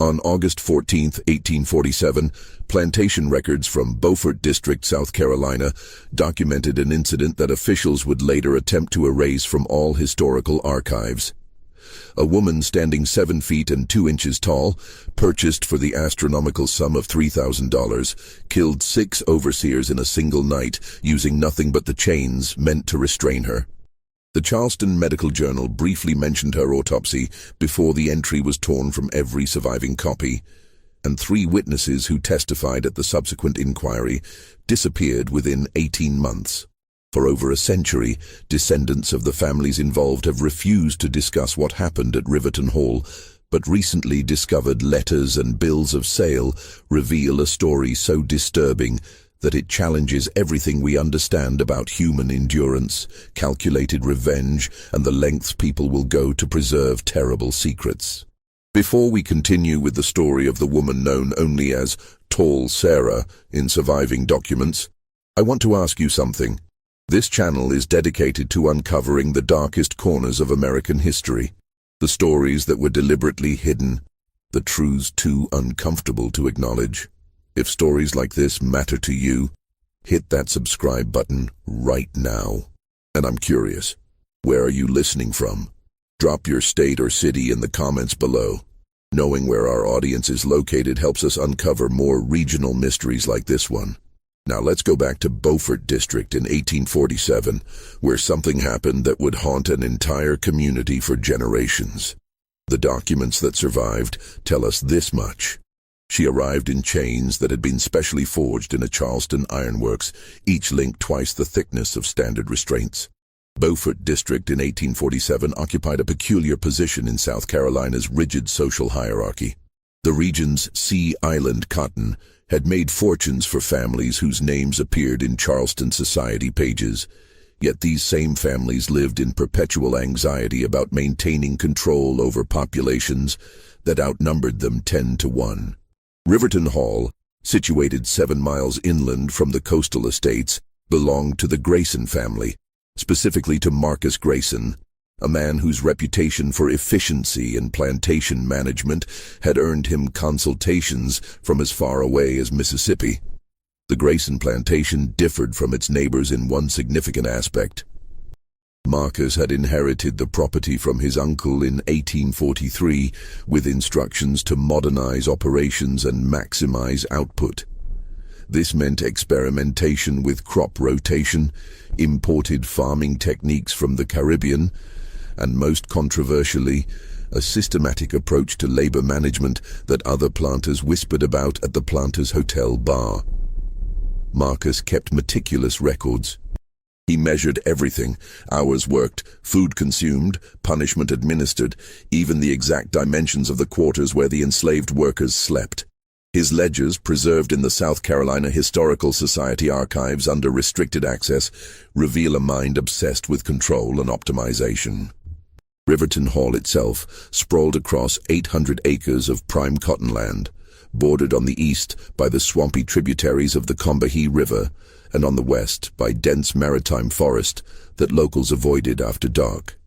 On August 14, 1847, plantation records from Beaufort District, South Carolina, documented an incident that officials would later attempt to erase from all historical archives. A woman standing 7 feet and 2 inches tall, purchased for the astronomical sum of $3,000, killed 6 overseers in a single night, using nothing but the chains meant to restrain her. The Charleston Medical Journal briefly mentioned her autopsy before the entry was torn from every surviving copy, and 3 witnesses who testified at the subsequent inquiry disappeared within 18 months. For over a century, descendants of the families involved have refused to discuss what happened at Riverton Hall, but recently discovered letters and bills of sale reveal a story so disturbing that it challenges everything we understand about human endurance, calculated revenge, and the lengths people will go to preserve terrible secrets. Before we continue with the story of the woman known only as Tall Sarah in surviving documents, I want to ask you something. This channel is dedicated to uncovering the darkest corners of American history, the stories that were deliberately hidden, the truths too uncomfortable to acknowledge. If stories like this matter to you, hit that subscribe button right now. And I'm curious, where are you listening from? Drop your state or city in the comments below. Knowing where our audience is located helps us uncover more regional mysteries like this one. Now let's go back to Beaufort District in 1847, where something happened that would haunt an entire community for generations. The documents that survived tell us this much. She arrived in chains that had been specially forged in a Charleston ironworks, each linked twice the thickness of standard restraints. Beaufort District in 1847 occupied a peculiar position in South Carolina's rigid social hierarchy. The region's Sea Island cotton had made fortunes for families whose names appeared in Charleston society pages, yet these same families lived in perpetual anxiety about maintaining control over populations that outnumbered them 10 to 1. Riverton Hall, situated 7 miles inland from the coastal estates, belonged to the Grayson family, specifically to Marcus Grayson, a man whose reputation for efficiency and plantation management had earned him consultations from as far away as Mississippi. The Grayson plantation differed from its neighbors in one significant aspect. Marcus had inherited the property from his uncle in 1843 with instructions to modernize operations and maximize output. This meant experimentation with crop rotation, imported farming techniques from the Caribbean, and most controversially, a systematic approach to labor management that other planters whispered about at the Planters Hotel bar. Marcus kept meticulous records. He measured everything: hours worked, food consumed, punishment administered, even the exact dimensions of the quarters where the enslaved workers slept. His ledgers, preserved in the South Carolina Historical Society archives under restricted access, reveal a mind obsessed with control and optimization. Riverton Hall itself sprawled across 800 acres of prime cotton land, bordered on the east by the swampy tributaries of the Combahee River, and on the west by dense maritime forest that locals avoided after dark.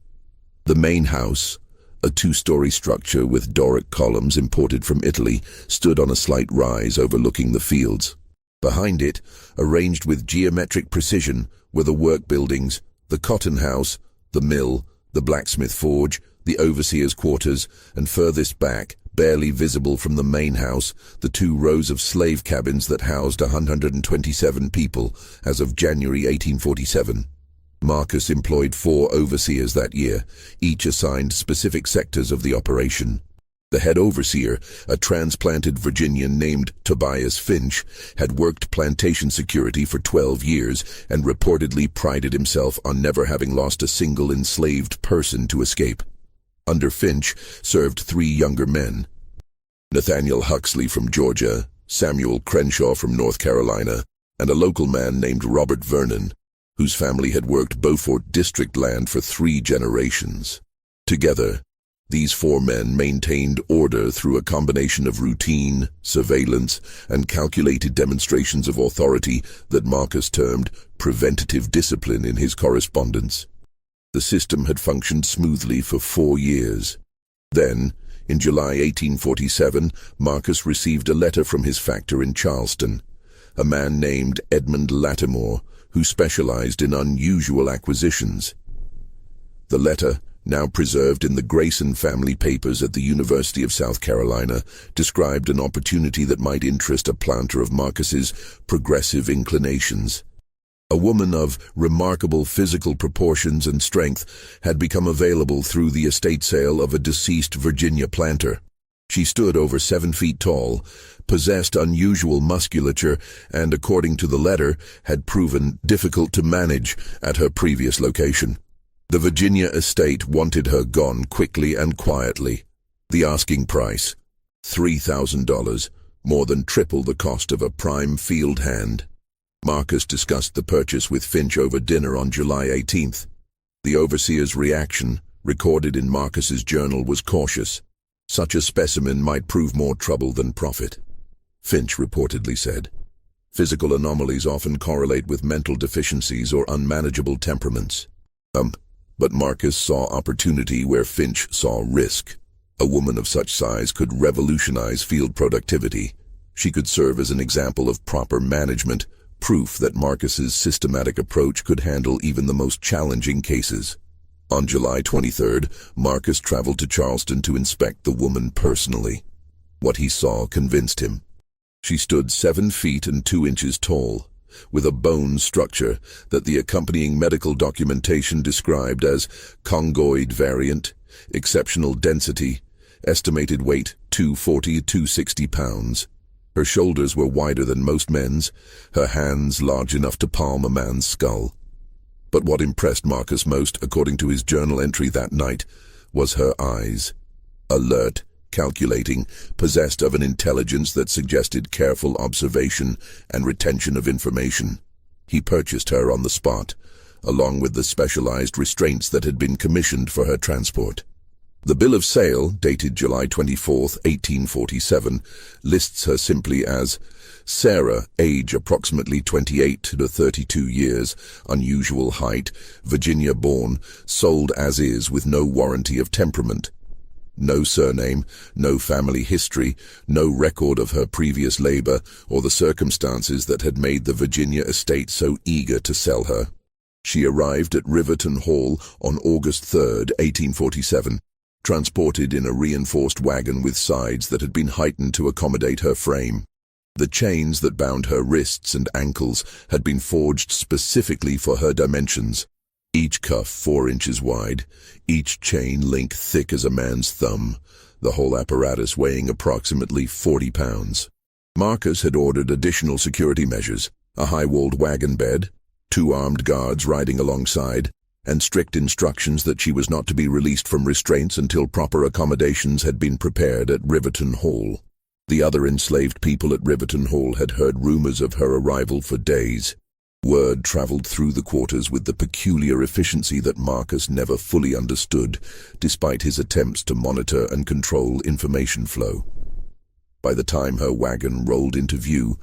The main house, a 2-story structure with Doric columns imported from Italy, stood on a slight rise overlooking the fields. Behind it, arranged with geometric precision, were the work buildings, the cotton house, the mill, the blacksmith forge, the overseer's quarters, and furthest back, barely visible from the main house, the 2 rows of slave cabins that housed 127 people as of January 1847. Marcus employed 4 overseers that year, each assigned specific sectors of the operation. The head overseer, a transplanted Virginian named Tobias Finch, had worked plantation security for 12 years and reportedly prided himself on never having lost a single enslaved person to escape. Under Finch served 3 younger men: Nathaniel Huxley from Georgia, Samuel Crenshaw from North Carolina, and a local man named Robert Vernon, whose family had worked Beaufort District land for 3 generations. Together, these 4 men maintained order through a combination of routine, surveillance, and calculated demonstrations of authority that Marcus termed preventative discipline in his correspondence. The system had functioned smoothly for 4 years. Then, In July 1847, Marcus received a letter from his factor in Charleston, a man named Edmund Lattimore, who specialized in unusual acquisitions. The letter, now preserved in the Grayson family papers at the University of South Carolina, described an opportunity that might interest a planter of Marcus's progressive inclinations. A woman of remarkable physical proportions and strength had become available through the estate sale of a deceased Virginia planter. She stood over 7 feet tall, possessed unusual musculature, and, according to the letter, had proven difficult to manage at her previous location. The Virginia estate wanted her gone quickly and quietly. The asking price, $3,000, more than triple the cost of a prime field hand. Marcus discussed the purchase with Finch over dinner on July 18th. The overseer's reaction, recorded in Marcus's journal, was cautious. Such a specimen might prove more trouble than profit. Finch reportedly said, "Physical anomalies often correlate with mental deficiencies or unmanageable temperaments." But Marcus saw opportunity where Finch saw risk. A woman of such size could revolutionize field productivity. She could serve as an example of proper management, proof that Marcus's systematic approach could handle even the most challenging cases. On July 23rd, Marcus traveled to Charleston to inspect the woman personally. What he saw convinced him. She stood 7 feet and 2 inches tall, with a bone structure that the accompanying medical documentation described as congoid variant, exceptional density, estimated weight 240–260 pounds. Her shoulders were wider than most men's, her hands large enough to palm a man's skull. But what impressed Marcus most, according to his journal entry that night, was her eyes. Alert, calculating, possessed of an intelligence that suggested careful observation and retention of information. He purchased her on the spot, along with the specialized restraints that had been commissioned for her transport. The bill of sale, dated July 24, 1847, lists her simply as Sarah, age approximately 28 to 32 years, unusual height, Virginia born, sold as is with no warranty of temperament. No surname, no family history, no record of her previous labor or the circumstances that had made the Virginia estate so eager to sell her. She arrived at Riverton Hall on August 3, 1847. Transported in a reinforced wagon with sides that had been heightened to accommodate her frame. The chains that bound her wrists and ankles had been forged specifically for her dimensions, each cuff 4 inches wide, each chain link thick as a man's thumb, the whole apparatus weighing approximately 40 pounds. Marcus had ordered additional security measures, a high-walled wagon bed, 2 armed guards riding alongside, and strict instructions that she was not to be released from restraints until proper accommodations had been prepared at Riverton Hall. The other enslaved people at Riverton Hall had heard rumors of her arrival for days. Word traveled through the quarters with the peculiar efficiency that Marcus never fully understood, despite his attempts to monitor and control information flow. By the time her wagon rolled into view,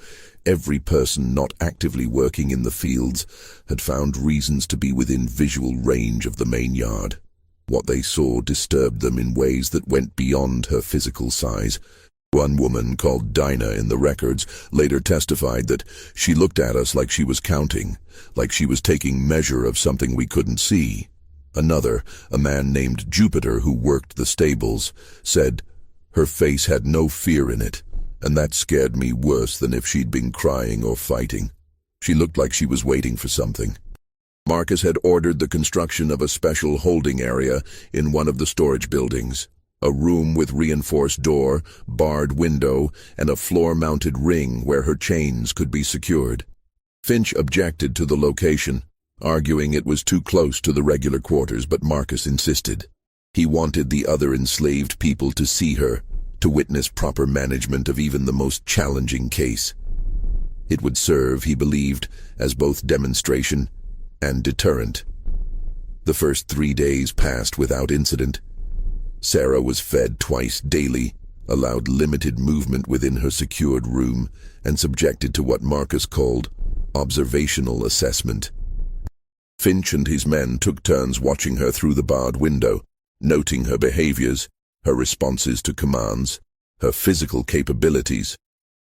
every person not actively working in the fields had found reasons to be within visual range of the main yard. What they saw disturbed them in ways that went beyond her physical size. One woman, called Dinah in the records, later testified that she looked at us like she was counting, like she was taking measure of something we couldn't see. Another, a man named Jupiter who worked the stables, said, "Her face had no fear in it, and that scared me worse than if she'd been crying or fighting. She looked like she was waiting for something." Marcus had ordered the construction of a special holding area in one of the storage buildings, a room with reinforced door, barred window, and a floor-mounted ring where her chains could be secured. Finch objected to the location, arguing it was too close to the regular quarters, but Marcus insisted. He wanted the other enslaved people to see her, to witness proper management of even the most challenging case. It would serve, he believed, as both demonstration and deterrent. The first 3 days passed without incident. Sarah was fed twice daily, allowed limited movement within her secured room, and subjected to what Marcus called observational assessment. Finch and his men took turns watching her through the barred window, noting her behaviors, her responses to commands, her physical capabilities.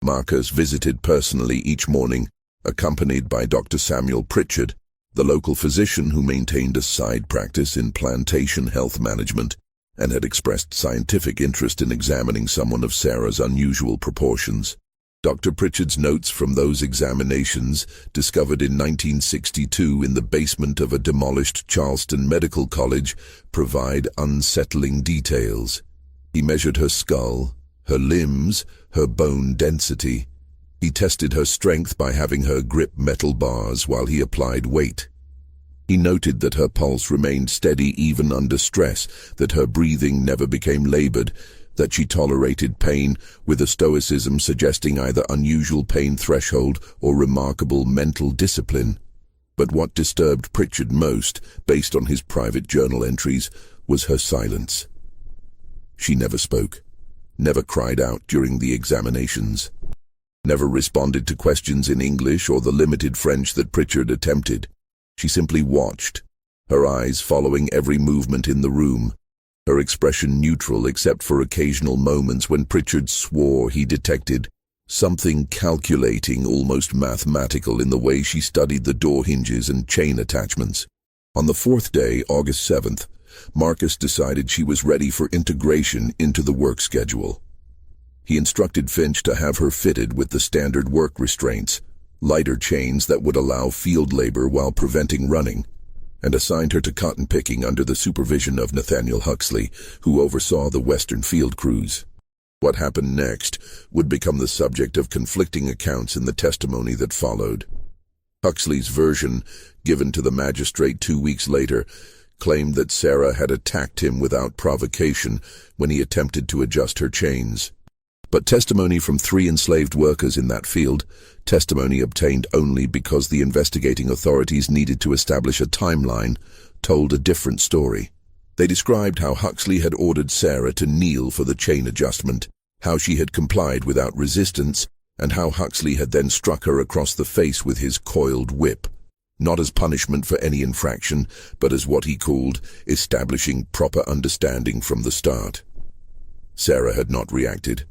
Marcus visited personally each morning, accompanied by Dr. Samuel Pritchard, the local physician who maintained a side practice in plantation health management and had expressed scientific interest in examining someone of Sarah's unusual proportions. Dr. Pritchard's notes from those examinations, discovered in 1962 in the basement of a demolished Charleston Medical College, provide unsettling details. He measured her skull, her limbs, her bone density. He tested her strength by having her grip metal bars while he applied weight. He noted that her pulse remained steady even under stress, that her breathing never became labored, that she tolerated pain with a stoicism suggesting either unusual pain threshold or remarkable mental discipline. But what disturbed Pritchard most, based on his private journal entries, was her silence. She never spoke, never cried out during the examinations, never responded to questions in English or the limited French that Pritchard attempted. She simply watched, her eyes following every movement in the room, her expression neutral except for occasional moments when Pritchard swore he detected something calculating, almost mathematical, in the way she studied the door hinges and chain attachments. On the fourth day, August 7th, Marcus decided she was ready for integration into the work schedule. He instructed Finch to have her fitted with the standard work restraints, lighter chains that would allow field labor while preventing running, and assigned her to cotton picking under the supervision of Nathaniel Huxley, who oversaw the Western field crews. What happened next would become the subject of conflicting accounts in the testimony that followed. Huxley's version, given to the magistrate 2 weeks later, claimed that Sarah had attacked him without provocation when he attempted to adjust her chains. But testimony from 3 enslaved workers in that field, testimony obtained only because the investigating authorities needed to establish a timeline, told a different story. They described how Huxley had ordered Sarah to kneel for the chain adjustment, how she had complied without resistance, and how Huxley had then struck her across the face with his coiled whip, not as punishment for any infraction, but as what he called establishing proper understanding from the start. Sarah had not reacted,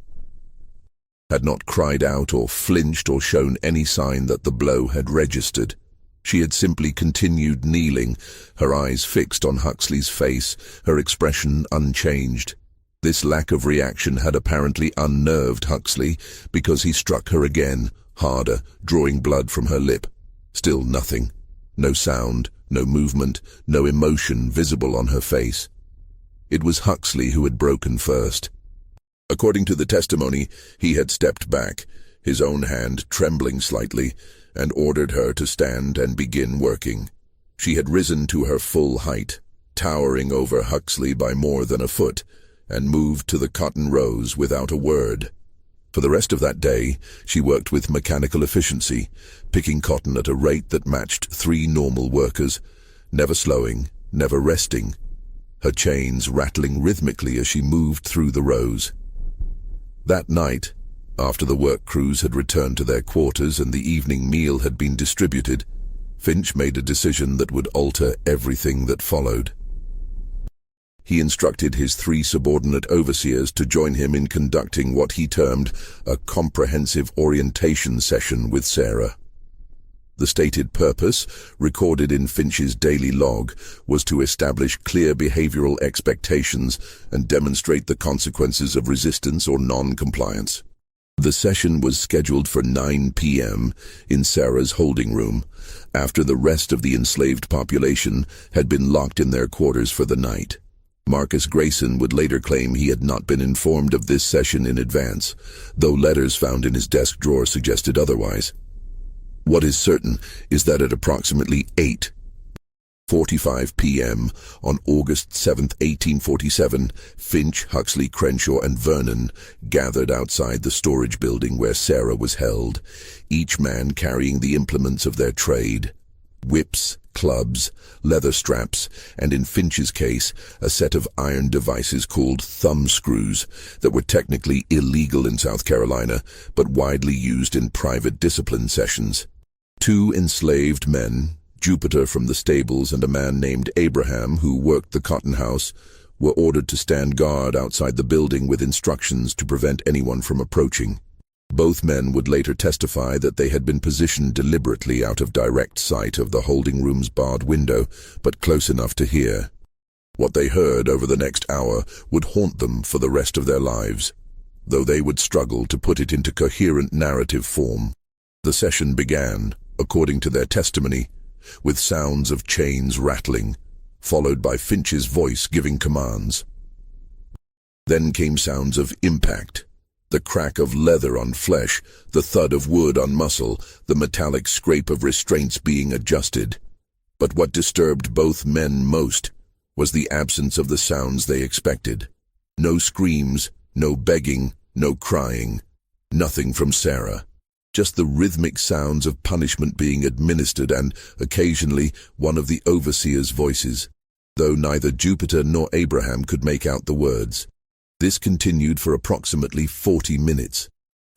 had not cried out or flinched or shown any sign that the blow had registered. She had simply continued kneeling, her eyes fixed on Huxley's face, her expression unchanged. This lack of reaction had apparently unnerved Huxley, because he struck her again, harder, drawing blood from her lip. Still nothing. No sound, no movement, no emotion visible on her face. It was Huxley who had broken first. According to the testimony, he had stepped back, his own hand trembling slightly, and ordered her to stand and begin working. She had risen to her full height, towering over Huxley by more than a foot, and moved to the cotton rows without a word. For the rest of that day, she worked with mechanical efficiency, picking cotton at a rate that matched 3 normal workers, never slowing, never resting, her chains rattling rhythmically as she moved through the rows. That night, after the work crews had returned to their quarters and the evening meal had been distributed, Finch made a decision that would alter everything that followed. He instructed his 3 subordinate overseers to join him in conducting what he termed a comprehensive orientation session with Sarah. The stated purpose, recorded in Finch's daily log, was to establish clear behavioral expectations and demonstrate the consequences of resistance or non-compliance. The session was scheduled for 9 p.m. in Sarah's holding room, after the rest of the enslaved population had been locked in their quarters for the night. Marcus Grayson would later claim he had not been informed of this session in advance, though letters found in his desk drawer suggested otherwise. What is certain is that at approximately 8:45 p.m. on August 7, 1847, Finch, Huxley, Crenshaw, and Vernon gathered outside the storage building where Sarah was held, each man carrying the implements of their trade: whips, clubs, leather straps, and in Finch's case, a set of iron devices called thumb screws that were technically illegal in South Carolina, but widely used in private discipline sessions. 2 enslaved men, Jupiter from the stables and a man named Abraham who worked the cotton house, were ordered to stand guard outside the building with instructions to prevent anyone from approaching. Both men would later testify that they had been positioned deliberately out of direct sight of the holding room's barred window, but close enough to hear. What they heard over the next hour would haunt them for the rest of their lives, though they would struggle to put it into coherent narrative form. The session began, according to their testimony, with sounds of chains rattling, followed by Finch's voice giving commands. Then came sounds of impact, the crack of leather on flesh, the thud of wood on muscle, the metallic scrape of restraints being adjusted. But what disturbed both men most was the absence of the sounds they expected. No screams, no begging, no crying, nothing from Sarah. Just the rhythmic sounds of punishment being administered and, occasionally, one of the overseer's voices, though neither Jupiter nor Abraham could make out the words. This continued for approximately 40 minutes.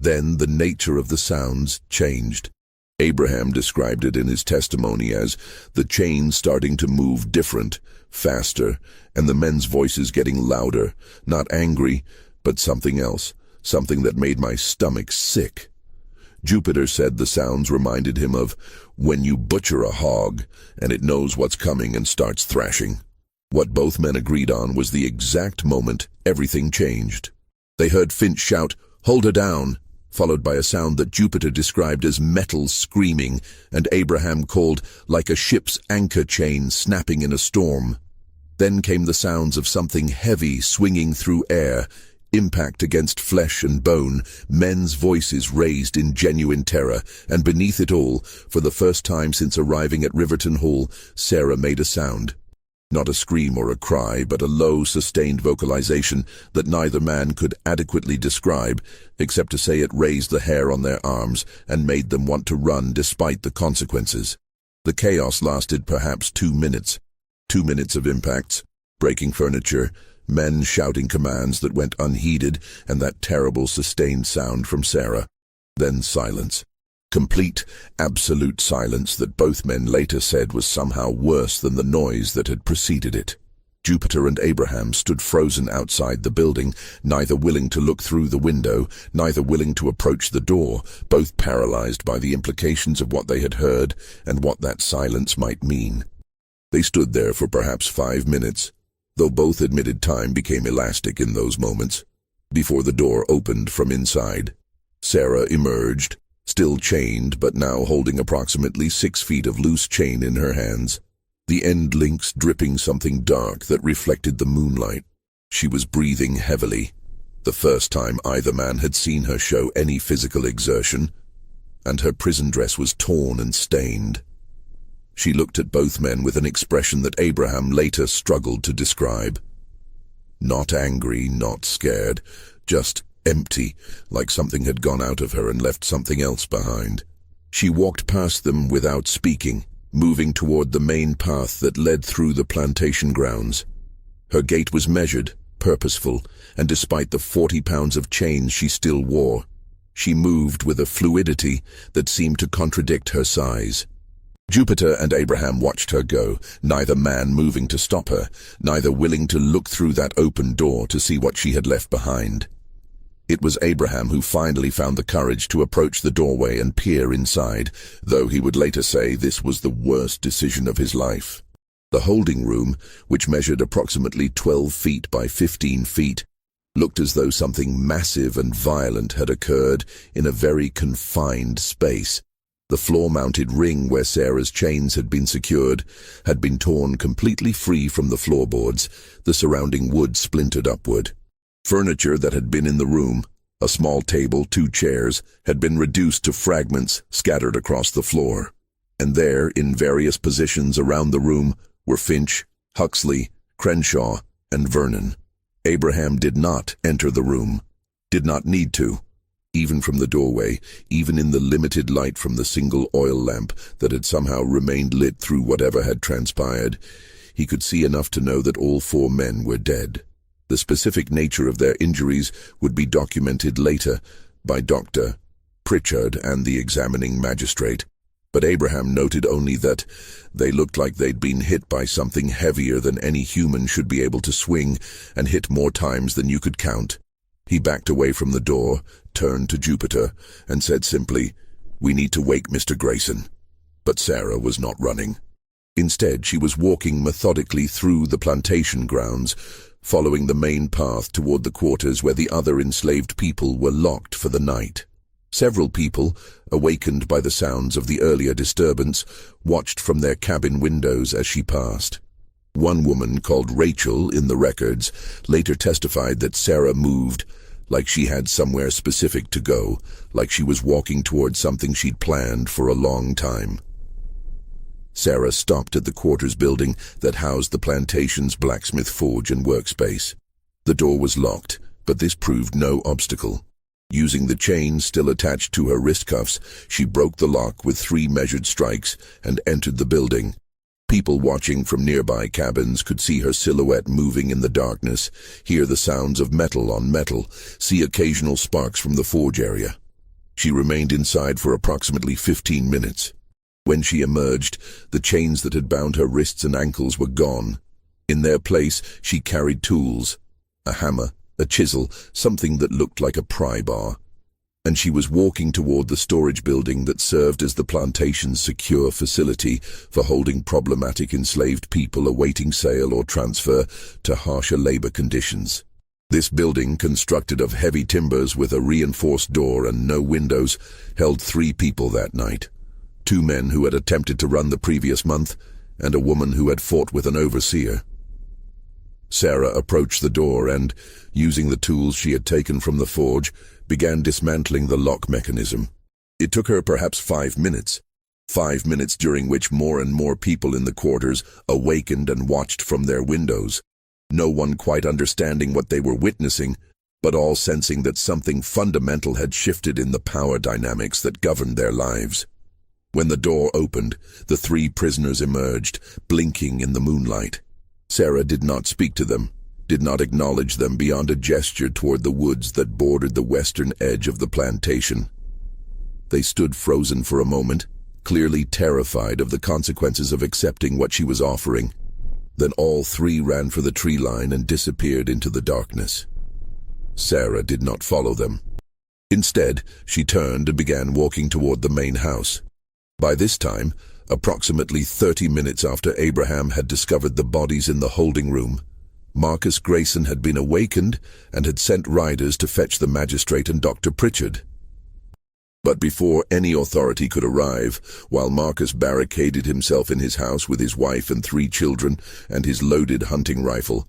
Then the nature of the sounds changed. Abraham described it in his testimony as the chain starting to move different, faster, and the men's voices getting louder, not angry, but something else, something that made my stomach sick. Jupiter said the sounds reminded him of when you butcher a hog and it knows what's coming and starts thrashing. What both men agreed on was the exact moment everything changed. They heard Finch shout, "Hold her down," followed by a sound that Jupiter described as metal screaming, and Abraham called like a ship's anchor chain snapping in a storm. Then came the sounds of something heavy swinging through air, impact against flesh and bone, men's voices raised in genuine terror, and beneath it all, for the first time since arriving at Riverton Hall, Sarah made a sound. Not a scream or a cry, but a low, sustained vocalization that neither man could adequately describe, except to say it raised the hair on their arms and made them want to run despite the consequences. The chaos lasted perhaps 2 minutes. 2 minutes of impacts, breaking furniture, men shouting commands that went unheeded, and that terrible sustained sound from Sarah. Then silence. Complete, absolute silence that both men later said was somehow worse than the noise that had preceded it. Jupiter and Abraham stood frozen outside the building, neither willing to look through the window, neither willing to approach the door, both paralyzed by the implications of what they had heard and what that silence might mean. They stood there for perhaps 5 minutes, though both admitted time became elastic in those moments, before the door opened from inside. Sarah emerged, still chained but now holding approximately 6 feet of loose chain in her hands, the end links dripping something dark that reflected the moonlight. She was breathing heavily, the first time either man had seen her show any physical exertion, and her prison dress was torn and stained. She looked at both men with an expression that Abraham later struggled to describe. Not angry, not scared, just empty, like something had gone out of her and left something else behind. She walked past them without speaking, moving toward the main path that led through the plantation grounds. Her gait was measured, purposeful, and despite the 40 pounds of chains she still wore, she moved with a fluidity that seemed to contradict her size. Jupiter and Abraham watched her go, neither man moving to stop her, neither willing to look through that open door to see what she had left behind. It was Abraham who finally found the courage to approach the doorway and peer inside, though he would later say this was the worst decision of his life. The holding room, which measured approximately 12 feet by 15 feet, looked as though something massive and violent had occurred in a very confined space. The floor-mounted ring where Sarah's chains had been secured had been torn completely free from the floorboards, the surrounding wood splintered upward. Furniture that had been in the room, a small table, 2 chairs, had been reduced to fragments scattered across the floor. And there, in various positions around the room, were Finch, Huxley, Crenshaw, and Vernon. Abraham did not enter the room, did not need to. Even from the doorway, even in the limited light from the single oil lamp that had somehow remained lit through whatever had transpired, he could see enough to know that all 4 men were dead. The specific nature of their injuries would be documented later by Dr. Pritchard and the examining magistrate, But Abraham noted only that they looked like they'd been hit by something heavier than any human should be able to swing, and hit more times than you could count. He backed away from the door, turned to Jupiter, and said simply, "We need to wake Mr. Grayson." But Sarah was not running. Instead, she was walking methodically through the plantation grounds, following the main path toward the quarters where the other enslaved people were locked for the night. Several people, awakened by the sounds of the earlier disturbance, watched from their cabin windows as she passed. One woman, called Rachel in the records, later testified that Sarah moved like she had somewhere specific to go, like she was walking toward something she'd planned for a long time. Sarah stopped at the quarters building that housed the plantation's blacksmith forge and workspace. The door was locked, but this proved no obstacle. Using the chain still attached to her wrist cuffs, she broke the lock with 3 measured strikes and entered the building. People watching from nearby cabins could see her silhouette moving in the darkness, hear the sounds of metal on metal, see occasional sparks from the forge area. She remained inside for approximately 15 minutes. When she emerged, the chains that had bound her wrists and ankles were gone. In their place, she carried tools, a hammer, a chisel, something that looked like a pry bar. And she was walking toward the storage building that served as the plantation's secure facility for holding problematic enslaved people awaiting sale or transfer to harsher labor conditions. This building, constructed of heavy timbers with a reinforced door and no windows, held 3 people that night. 2 men who had attempted to run the previous month, and a woman who had fought with an overseer. Sarah approached the door and, using the tools she had taken from the forge, began dismantling the lock mechanism. It took her perhaps 5 minutes. 5 minutes during which more and more people in the quarters awakened and watched from their windows. No one quite understanding what they were witnessing, but all sensing that something fundamental had shifted in the power dynamics that governed their lives. When the door opened, the 3 prisoners emerged, blinking in the moonlight. Sarah did not speak to them, did not acknowledge them beyond a gesture toward the woods that bordered the western edge of the plantation. They stood frozen for a moment, clearly terrified of the consequences of accepting what she was offering. Then all 3 ran for the tree line and disappeared into the darkness. Sarah did not follow them. Instead, she turned and began walking toward the main house. By this time, approximately 30 minutes after Abraham had discovered the bodies in the holding room, Marcus Grayson had been awakened and had sent riders to fetch the magistrate and Dr. Pritchard. But before any authority could arrive, while Marcus barricaded himself in his house with his wife and 3 children and his loaded hunting rifle,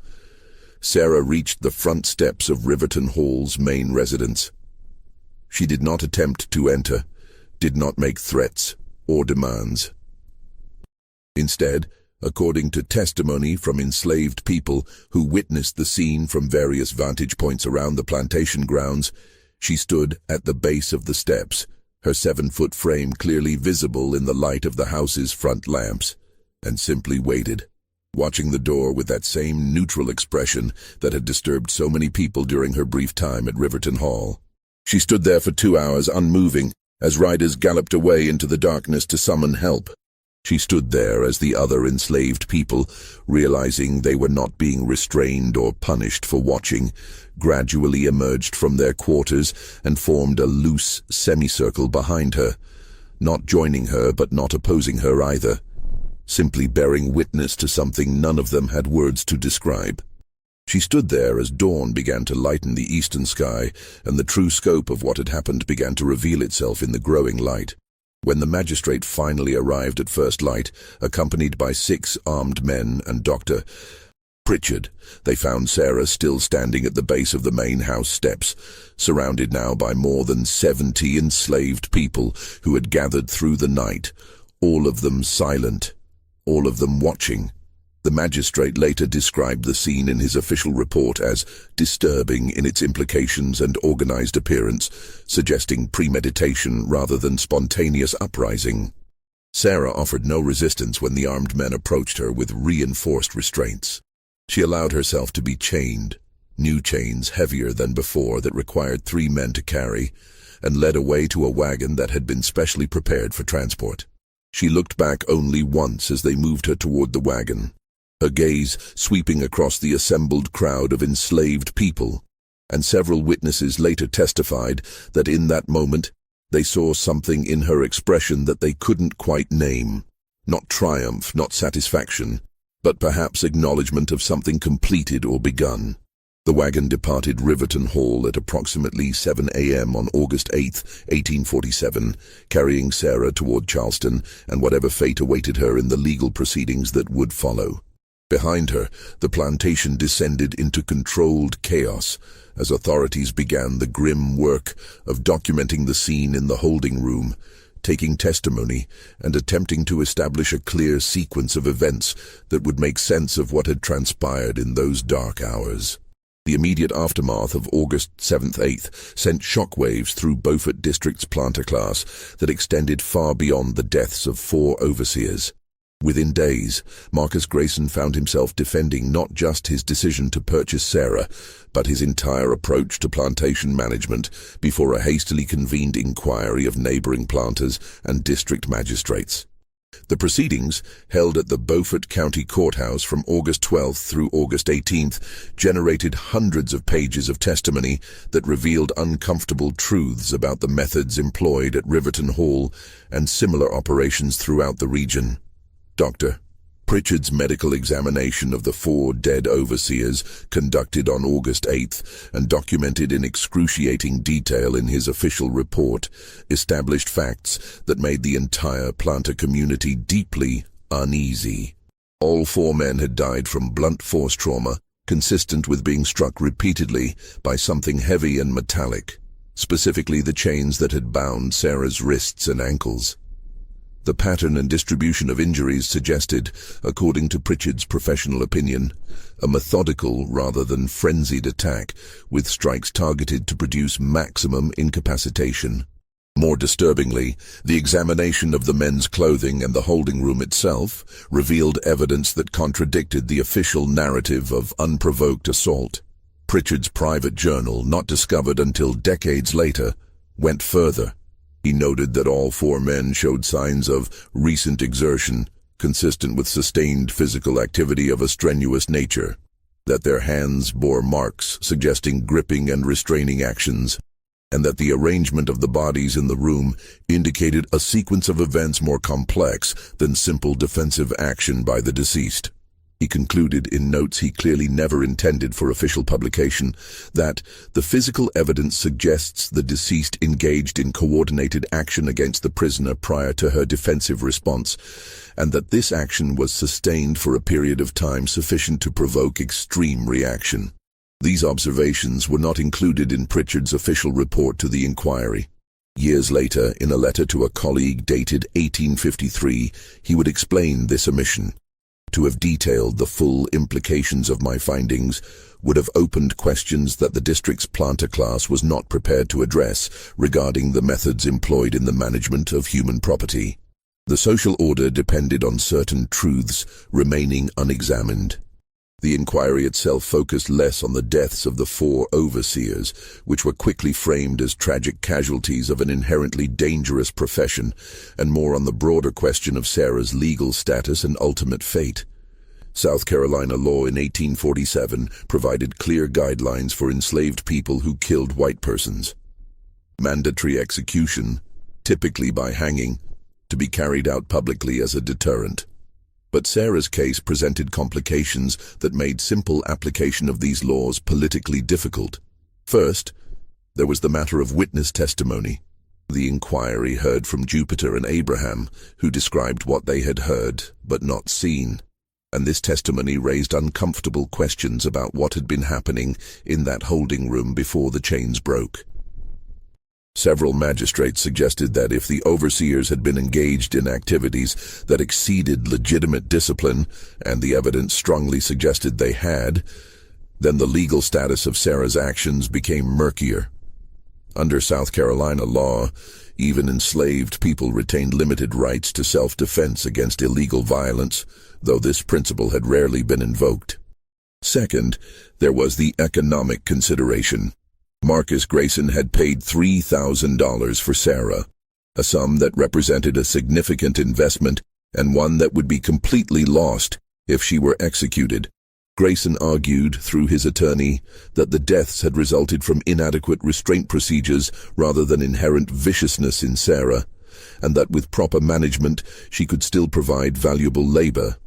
Sarah reached the front steps of Riverton Hall's main residence. She did not attempt to enter, did not make threats or demands. Instead, according to testimony from enslaved people who witnessed the scene from various vantage points around the plantation grounds, she stood at the base of the steps, her 7-foot frame clearly visible in the light of the house's front lamps, and simply waited, watching the door with that same neutral expression that had disturbed so many people during her brief time at Riverton Hall. She stood there for 2 hours unmoving as riders galloped away into the darkness to summon help. She stood there as the other enslaved people, realizing they were not being restrained or punished for watching, gradually emerged from their quarters and formed a loose semicircle behind her, not joining her but not opposing her either, simply bearing witness to something none of them had words to describe. She stood there as dawn began to lighten the eastern sky, and the true scope of what had happened began to reveal itself in the growing light. When the magistrate finally arrived at first light, accompanied by 6 armed men and Dr. Pritchard, they found Sarah still standing at the base of the main house steps, surrounded now by more than 70 enslaved people who had gathered through the night, all of them silent, all of them watching. The magistrate later described the scene in his official report as disturbing in its implications and organized appearance, suggesting premeditation rather than spontaneous uprising. Sarah offered no resistance when the armed men approached her with reinforced restraints. She allowed herself to be chained, new chains heavier than before that required 3 men to carry, and led away to a wagon that had been specially prepared for transport. She looked back only once as they moved her toward the wagon, her gaze sweeping across the assembled crowd of enslaved people, and several witnesses later testified that in that moment they saw something in her expression that they couldn't quite name. Not triumph, not satisfaction, but perhaps acknowledgement of something completed or begun. The wagon departed Riverton Hall at approximately 7 a.m. on August 8, 1847, carrying Sarah toward Charleston and whatever fate awaited her in the legal proceedings that would follow. Behind her, the plantation descended into controlled chaos as authorities began the grim work of documenting the scene in the holding room, taking testimony, and attempting to establish a clear sequence of events that would make sense of what had transpired in those dark hours. The immediate aftermath of August 7th, 8th sent shockwaves through Beaufort District's planter class that extended far beyond the deaths of 4 overseers. Within days, Marcus Grayson found himself defending not just his decision to purchase Sarah, but his entire approach to plantation management before a hastily convened inquiry of neighboring planters and district magistrates. The proceedings, held at the Beaufort County Courthouse from August 12th through August 18th, generated hundreds of pages of testimony that revealed uncomfortable truths about the methods employed at Riverton Hall and similar operations throughout the region. Dr. Pritchard's medical examination of the 4 dead overseers, conducted on August 8th and documented in excruciating detail in his official report, established facts that made the entire planter community deeply uneasy. All 4 men had died from blunt force trauma, consistent with being struck repeatedly by something heavy and metallic, specifically the chains that had bound Sarah's wrists and ankles. The pattern and distribution of injuries suggested, according to Pritchard's professional opinion, a methodical rather than frenzied attack, with strikes targeted to produce maximum incapacitation. More disturbingly, the examination of the men's clothing and the holding room itself revealed evidence that contradicted the official narrative of unprovoked assault. Pritchard's private journal, not discovered until decades later, went further. He noted that all 4 men showed signs of recent exertion, consistent with sustained physical activity of a strenuous nature, that their hands bore marks suggesting gripping and restraining actions, and that the arrangement of the bodies in the room indicated a sequence of events more complex than simple defensive action by the deceased. He concluded in notes he clearly never intended for official publication that the physical evidence suggests the deceased engaged in coordinated action against the prisoner prior to her defensive response, and that this action was sustained for a period of time sufficient to provoke extreme reaction. These observations were not included in Pritchard's official report to the inquiry. Years later, in a letter to a colleague dated 1853, he would explain this omission. To have detailed the full implications of my findings would have opened questions that the district's planter class was not prepared to address regarding the methods employed in the management of human property. The social order depended on certain truths remaining unexamined. The inquiry itself focused less on the deaths of the 4 overseers, which were quickly framed as tragic casualties of an inherently dangerous profession, and more on the broader question of Sarah's legal status and ultimate fate. South Carolina law in 1847 provided clear guidelines for enslaved people who killed white persons. Mandatory execution, typically by hanging, to be carried out publicly as a deterrent. But Sarah's case presented complications that made simple application of these laws politically difficult. First, there was the matter of witness testimony. The inquiry heard from Jupiter and Abraham, who described what they had heard but not seen, and this testimony raised uncomfortable questions about what had been happening in that holding room before the chains broke. Several magistrates suggested that if the overseers had been engaged in activities that exceeded legitimate discipline, and the evidence strongly suggested they had, then the legal status of Sarah's actions became murkier. Under South Carolina law, even enslaved people retained limited rights to self-defense against illegal violence, though this principle had rarely been invoked. Second, there was the economic consideration. Marcus Grayson had paid $3,000 for Sarah, a sum that represented a significant investment and one that would be completely lost if she were executed. Grayson argued through his attorney that the deaths had resulted from inadequate restraint procedures rather than inherent viciousness in Sarah, and that with proper management she could still provide valuable labor.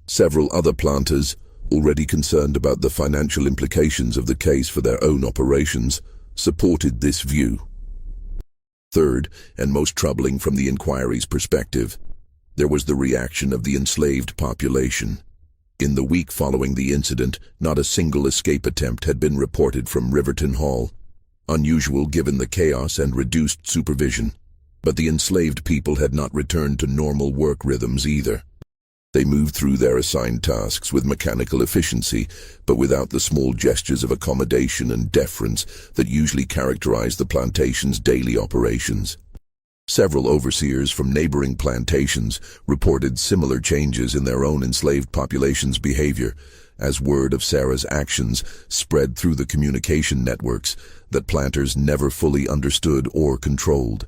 Several other planters, already concerned about the financial implications of the case for their own operations, supported this view. Third, and most troubling from the inquiry's perspective, there was the reaction of the enslaved population. In the week following the incident, not a single escape attempt had been reported from Riverton Hall, unusual given the chaos and reduced supervision. But the enslaved people had not returned to normal work rhythms either. They moved through their assigned tasks with mechanical efficiency, but without the small gestures of accommodation and deference that usually characterize the plantation's daily operations. Several overseers from neighboring plantations reported similar changes in their own enslaved population's behavior, as word of Sarah's actions spread through the communication networks that planters never fully understood or controlled.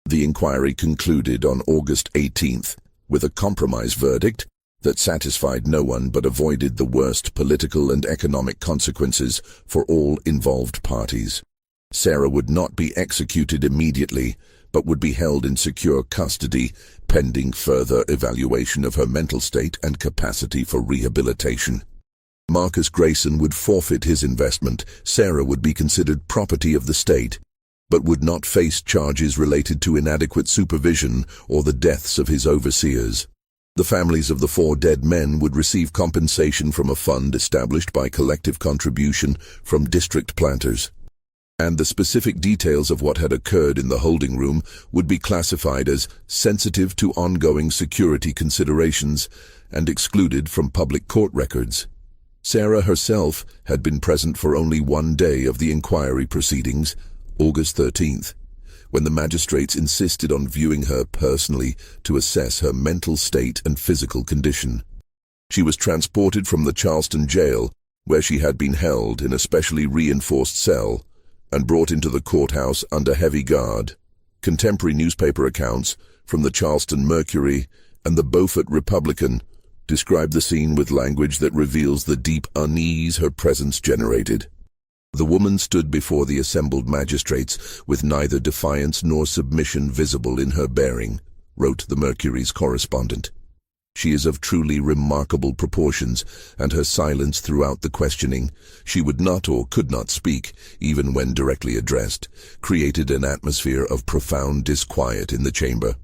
The inquiry concluded on August 18th with a compromise verdict that satisfied no one but avoided the worst political and economic consequences for all involved parties. Sarah would not be executed immediately, but would be held in secure custody pending further evaluation of her mental state and capacity for rehabilitation. Marcus Grayson would forfeit his investment. Sarah would be considered property of the state, but would not face charges related to inadequate supervision or the deaths of his overseers. The families of the 4 dead men would receive compensation from a fund established by collective contribution from district planters, and the specific details of what had occurred in the holding room would be classified as sensitive to ongoing security considerations and excluded from public court records. Sarah herself had been present for only one day of the inquiry proceedings, August 13th, when the magistrates insisted on viewing her personally to assess her mental state and physical condition. She was transported from the Charleston jail, where she had been held in a specially reinforced cell, and brought into the courthouse under heavy guard. Contemporary newspaper accounts from the Charleston Mercury and the Beaufort Republican describe the scene with language that reveals the deep unease her presence generated. The woman stood before the assembled magistrates with neither defiance nor submission visible in her bearing, wrote the Mercury's correspondent. She is of truly remarkable proportions, and her silence throughout the questioning, she would not or could not speak, even when directly addressed, created an atmosphere of profound disquiet in the chamber.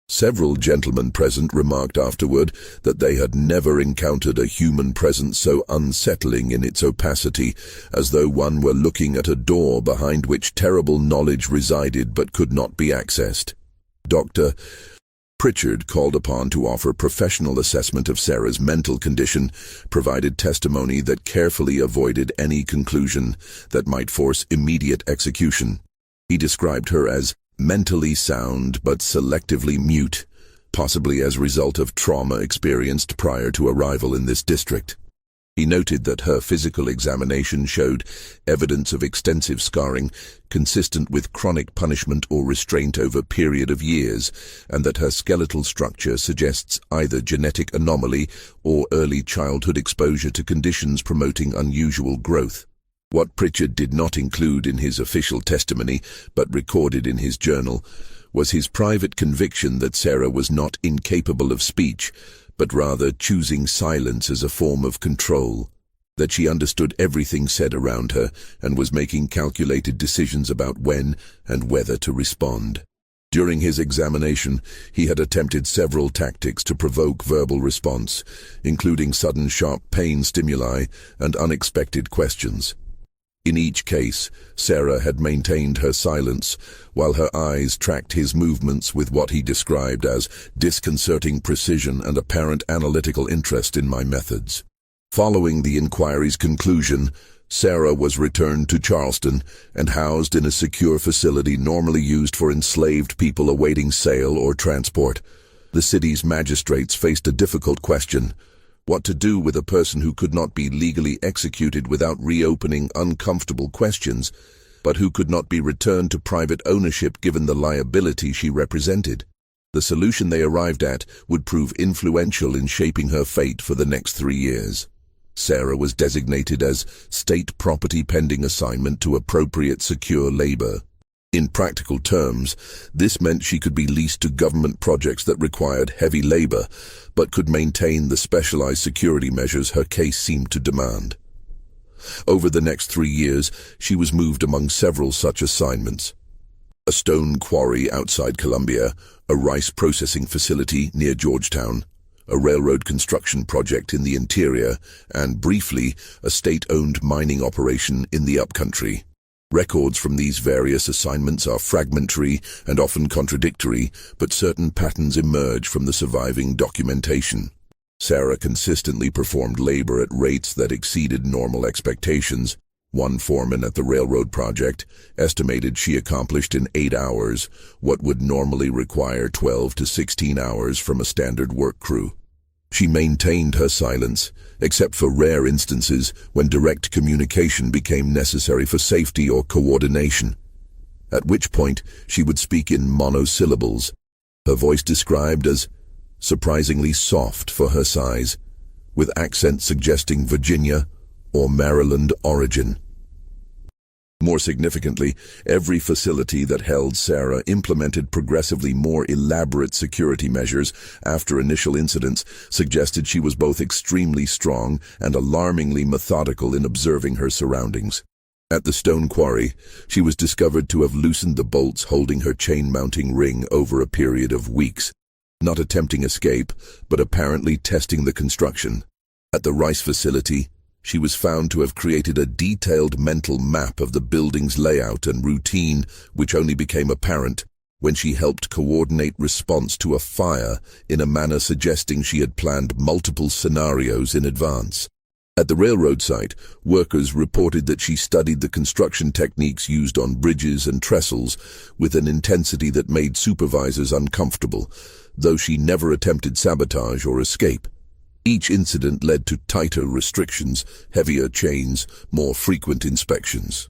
Several gentlemen present remarked afterward that they had never encountered a human presence so unsettling in its opacity, as though one were looking at a door behind which terrible knowledge resided but could not be accessed. Dr. Pritchard, called upon to offer professional assessment of Sarah's mental condition, provided testimony that carefully avoided any conclusion that might force immediate execution. He described her as mentally sound but selectively mute, possibly as a result of trauma experienced prior to arrival in this district. He noted that her physical examination showed evidence of extensive scarring consistent with chronic punishment or restraint over a period of years, and that her skeletal structure suggests either genetic anomaly or early childhood exposure to conditions promoting unusual growth. What Pritchard did not include in his official testimony, but recorded in his journal, was his private conviction that Sarah was not incapable of speech, but rather choosing silence as a form of control, that she understood everything said around her and was making calculated decisions about when and whether to respond. During his examination, he had attempted several tactics to provoke verbal response, including sudden sharp pain stimuli and unexpected questions. In each case, Sarah had maintained her silence, while her eyes tracked his movements with what he described as disconcerting precision and apparent analytical interest in my methods. Following the inquiry's conclusion, Sarah was returned to Charleston and housed in a secure facility normally used for enslaved people awaiting sale or transport. The city's magistrates faced a difficult question: what to do with a person who could not be legally executed without reopening uncomfortable questions but who could not be returned to private ownership given the liability she represented. The solution they arrived at would prove influential in shaping her fate for the next 3 years. Sarah was designated as state property pending assignment to appropriate secure labor. In practical terms, this meant she could be leased to government projects that required heavy labor, but could maintain the specialized security measures her case seemed to demand. Over the next 3 years, she was moved among several such assignments. A stone quarry outside Columbia, a rice processing facility near Georgetown, a railroad construction project in the interior, and briefly, a state-owned mining operation in the upcountry. Records from these various assignments are fragmentary and often contradictory, but certain patterns emerge from the surviving documentation. Sarah consistently performed labor at rates that exceeded normal expectations. One foreman at the railroad project estimated she accomplished in 8 hours what would normally require 12 to 16 hours from a standard work crew. She maintained her silence, except for rare instances when direct communication became necessary for safety or coordination, at which point she would speak in monosyllables, her voice described as surprisingly soft for her size, with accents suggesting Virginia or Maryland origin. More significantly, every facility that held Sarah implemented progressively more elaborate security measures after initial incidents suggested she was both extremely strong and alarmingly methodical in observing her surroundings. At the stone quarry, she was discovered to have loosened the bolts holding her chain-mounting ring over a period of weeks, not attempting escape, but apparently testing the construction. At the rice facility, she was found to have created a detailed mental map of the building's layout and routine, which only became apparent when she helped coordinate response to a fire in a manner suggesting she had planned multiple scenarios in advance. At the railroad site, workers reported that she studied the construction techniques used on bridges and trestles with an intensity that made supervisors uncomfortable, though she never attempted sabotage or escape. Each incident led to tighter restrictions, heavier chains, more frequent inspections.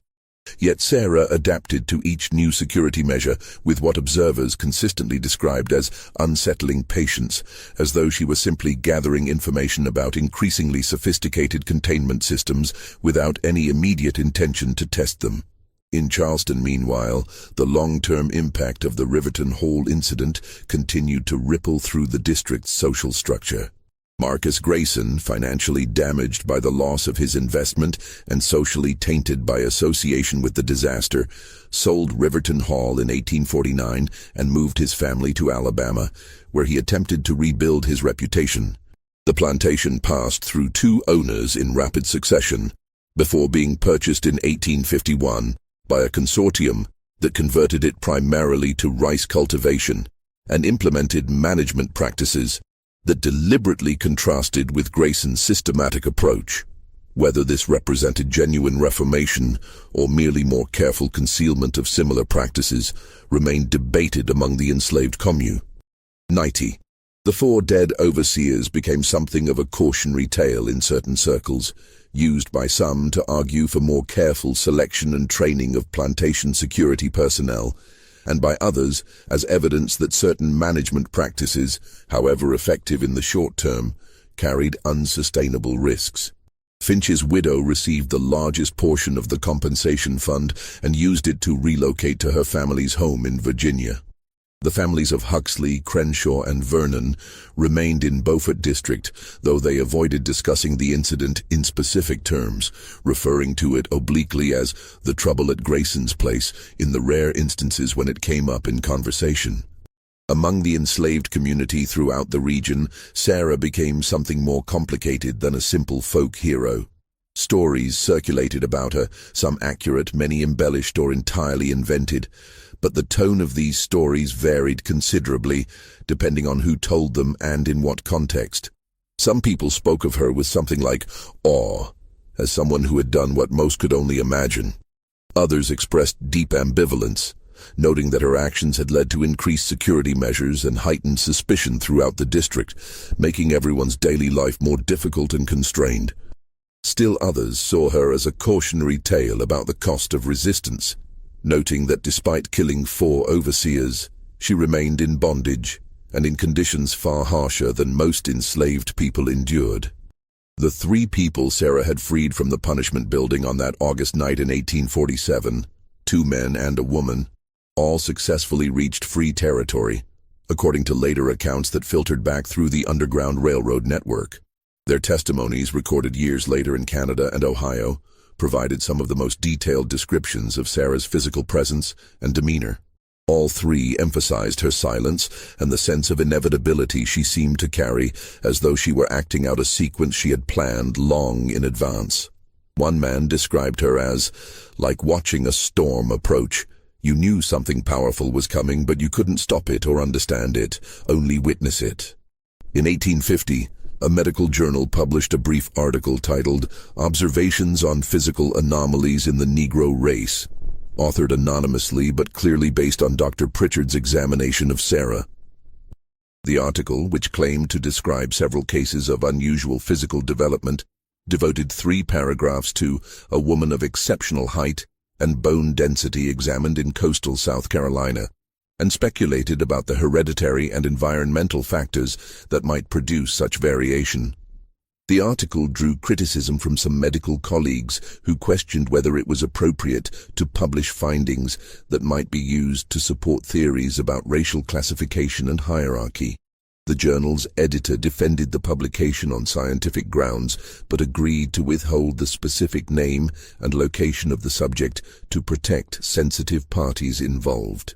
Yet Sarah adapted to each new security measure with what observers consistently described as unsettling patience, as though she was simply gathering information about increasingly sophisticated containment systems without any immediate intention to test them. In Charleston, meanwhile, the long-term impact of the Riverton Hall incident continued to ripple through the district's social structure. Marcus Grayson, financially damaged by the loss of his investment and socially tainted by association with the disaster, sold Riverton Hall in 1849 and moved his family to Alabama, where he attempted to rebuild his reputation. The plantation passed through 2 owners in rapid succession, before being purchased in 1851 by a consortium that converted it primarily to rice cultivation and implemented management practices that deliberately contrasted with Grayson's systematic approach. Whether this represented genuine reformation or merely more careful concealment of similar practices remained debated among the enslaved commune. 90. The 4 dead overseers became something of a cautionary tale in certain circles, used by some to argue for more careful selection and training of plantation security personnel, and by others as evidence that certain management practices, however effective in the short term, carried unsustainable risks. Finch's widow received the largest portion of the compensation fund and used it to relocate to her family's home in Virginia. The families of Huxley, Crenshaw, and Vernon remained in Beaufort District, though they avoided discussing the incident in specific terms, referring to it obliquely as the trouble at Grayson's place in the rare instances when it came up in conversation. Among the enslaved community throughout the region, Sarah became something more complicated than a simple folk hero. Stories circulated about her, some accurate, many embellished or entirely invented, but the tone of these stories varied considerably, depending on who told them and in what context. Some people spoke of her with something like awe, as someone who had done what most could only imagine. Others expressed deep ambivalence, noting that her actions had led to increased security measures and heightened suspicion throughout the district, making everyone's daily life more difficult and constrained. Still others saw her as a cautionary tale about the cost of resistance. noting that despite killing 4 overseers, she remained in bondage and in conditions far harsher than most enslaved people endured. The 3 people Sarah had freed from the punishment building on that August night in 1847, 2 men and a woman, all successfully reached free territory, according to later accounts that filtered back through the Underground Railroad network. Their testimonies, recorded years later in Canada and Ohio, provided some of the most detailed descriptions of Sarah's physical presence and demeanor. All 3 emphasized her silence and the sense of inevitability she seemed to carry, as though she were acting out a sequence she had planned long in advance. One man described her as, like watching a storm approach. You knew something powerful was coming, but you couldn't stop it or understand it, only witness it. In 1850, a medical journal published a brief article titled Observations on Physical Anomalies in the Negro Race, authored anonymously but clearly based on Dr. Pritchard's examination of Sarah. The article, which claimed to describe several cases of unusual physical development, devoted 3 paragraphs to a woman of exceptional height and bone density examined in coastal South Carolina, and speculated about the hereditary and environmental factors that might produce such variation. The article drew criticism from some medical colleagues who questioned whether it was appropriate to publish findings that might be used to support theories about racial classification and hierarchy. The journal's editor defended the publication on scientific grounds, but agreed to withhold the specific name and location of the subject to protect sensitive parties involved.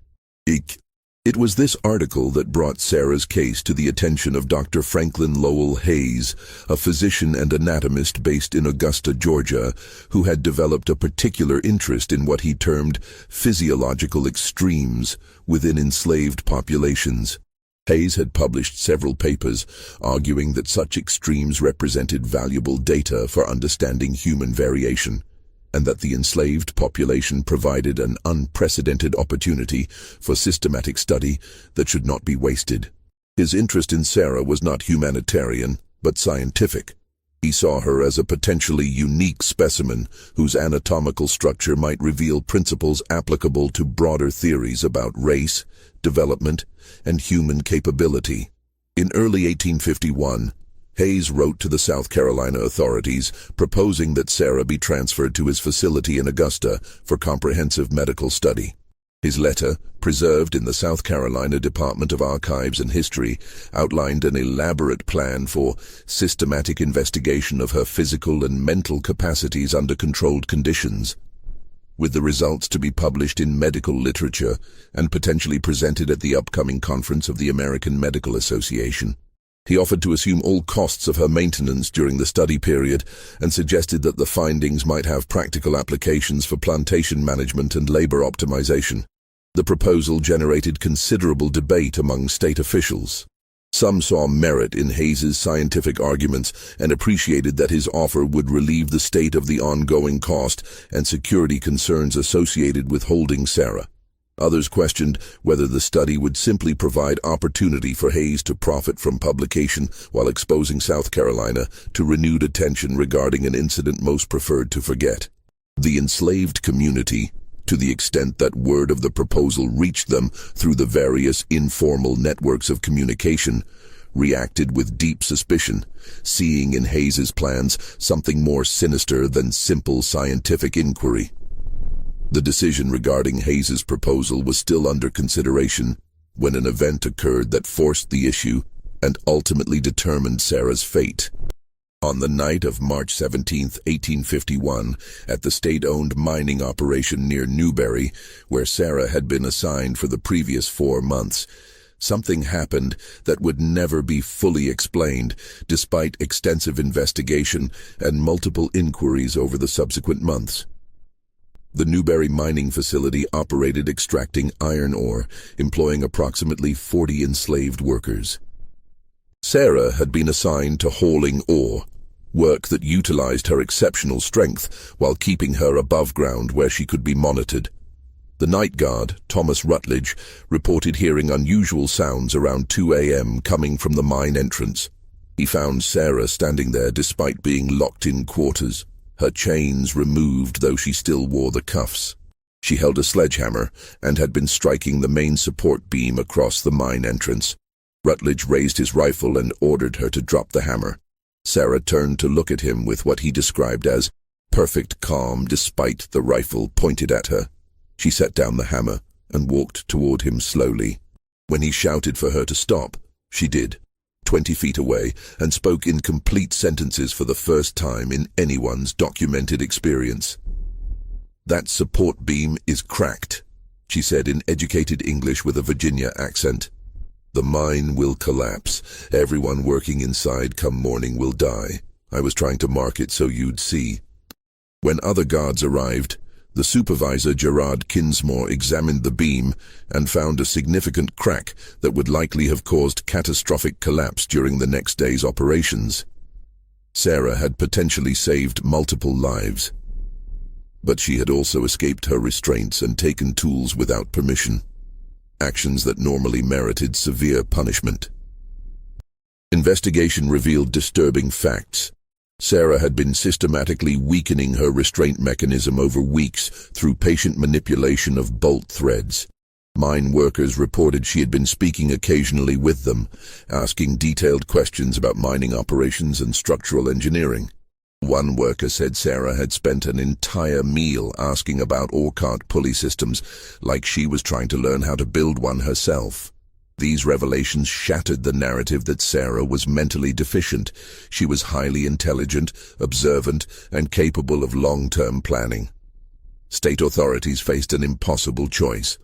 It was this article that brought Sarah's case to the attention of Dr. Franklin Lowell Hayes, a physician and anatomist based in Augusta, Georgia, who had developed a particular interest in what he termed physiological extremes within enslaved populations. Hayes had published several papers arguing that such extremes represented valuable data for understanding human variation, and that the enslaved population provided an unprecedented opportunity for systematic study that should not be wasted. His interest in Sarah was not humanitarian, but scientific. He saw her as a potentially unique specimen whose anatomical structure might reveal principles applicable to broader theories about race, development, and human capability. In early 1851, Hayes wrote to the South Carolina authorities proposing that Sarah be transferred to his facility in Augusta for comprehensive medical study. His letter, preserved in the South Carolina Department of Archives and History, outlined an elaborate plan for systematic investigation of her physical and mental capacities under controlled conditions, with the results to be published in medical literature and potentially presented at the upcoming conference of the American Medical Association. He offered to assume all costs of her maintenance during the study period and suggested that the findings might have practical applications for plantation management and labor optimization. The proposal generated considerable debate among state officials. Some saw merit in Hayes's scientific arguments and appreciated that his offer would relieve the state of the ongoing cost and security concerns associated with holding Sarah. Others questioned whether the study would simply provide opportunity for Hayes to profit from publication while exposing South Carolina to renewed attention regarding an incident most preferred to forget. The enslaved community, to the extent that word of the proposal reached them through the various informal networks of communication, reacted with deep suspicion, seeing in Hayes's plans something more sinister than simple scientific inquiry. The decision regarding Hayes's proposal was still under consideration when an event occurred that forced the issue and ultimately determined Sarah's fate. On the night of March 17, 1851, at the state-owned mining operation near Newberry, where Sarah had been assigned for the previous 4 months, something happened that would never be fully explained, despite extensive investigation and multiple inquiries over the subsequent months. The Newberry mining facility operated extracting iron ore, employing approximately 40 enslaved workers. Sarah had been assigned to hauling ore, work that utilized her exceptional strength while keeping her above ground where she could be monitored. The night guard, Thomas Rutledge, reported hearing unusual sounds around 2 a.m. coming from the mine entrance. He found Sarah standing there despite being locked in quarters, her chains removed though she still wore the cuffs. She held a sledgehammer and had been striking the main support beam across the mine entrance. Rutledge raised his rifle and ordered her to drop the hammer. Sarah turned to look at him with what he described as perfect calm despite the rifle pointed at her. She set down the hammer and walked toward him slowly. When he shouted for her to stop, she did, 20 feet away, and spoke in complete sentences for the first time in anyone's documented experience. "That support beam is cracked," she said in educated English with a Virginia accent. "The mine will collapse. Everyone working inside come morning will die. I was trying to mark it so you'd see." When other guards arrived, the supervisor, Gerard Kinsmore, examined the beam and found a significant crack that would likely have caused catastrophic collapse during the next day's operations. Sarah had potentially saved multiple lives, but she had also escaped her restraints and taken tools without permission, actions that normally merited severe punishment. Investigation revealed disturbing facts. Sarah had been systematically weakening her restraint mechanism over weeks through patient manipulation of bolt threads. Mine workers reported she had been speaking occasionally with them, asking detailed questions about mining operations and structural engineering. One worker said Sarah had spent an entire meal asking about ore-cart pulley systems, like she was trying to learn how to build one herself. These revelations shattered the narrative that Sarah was mentally deficient. She was highly intelligent, observant, and capable of long-term planning. State authorities faced an impossible choice: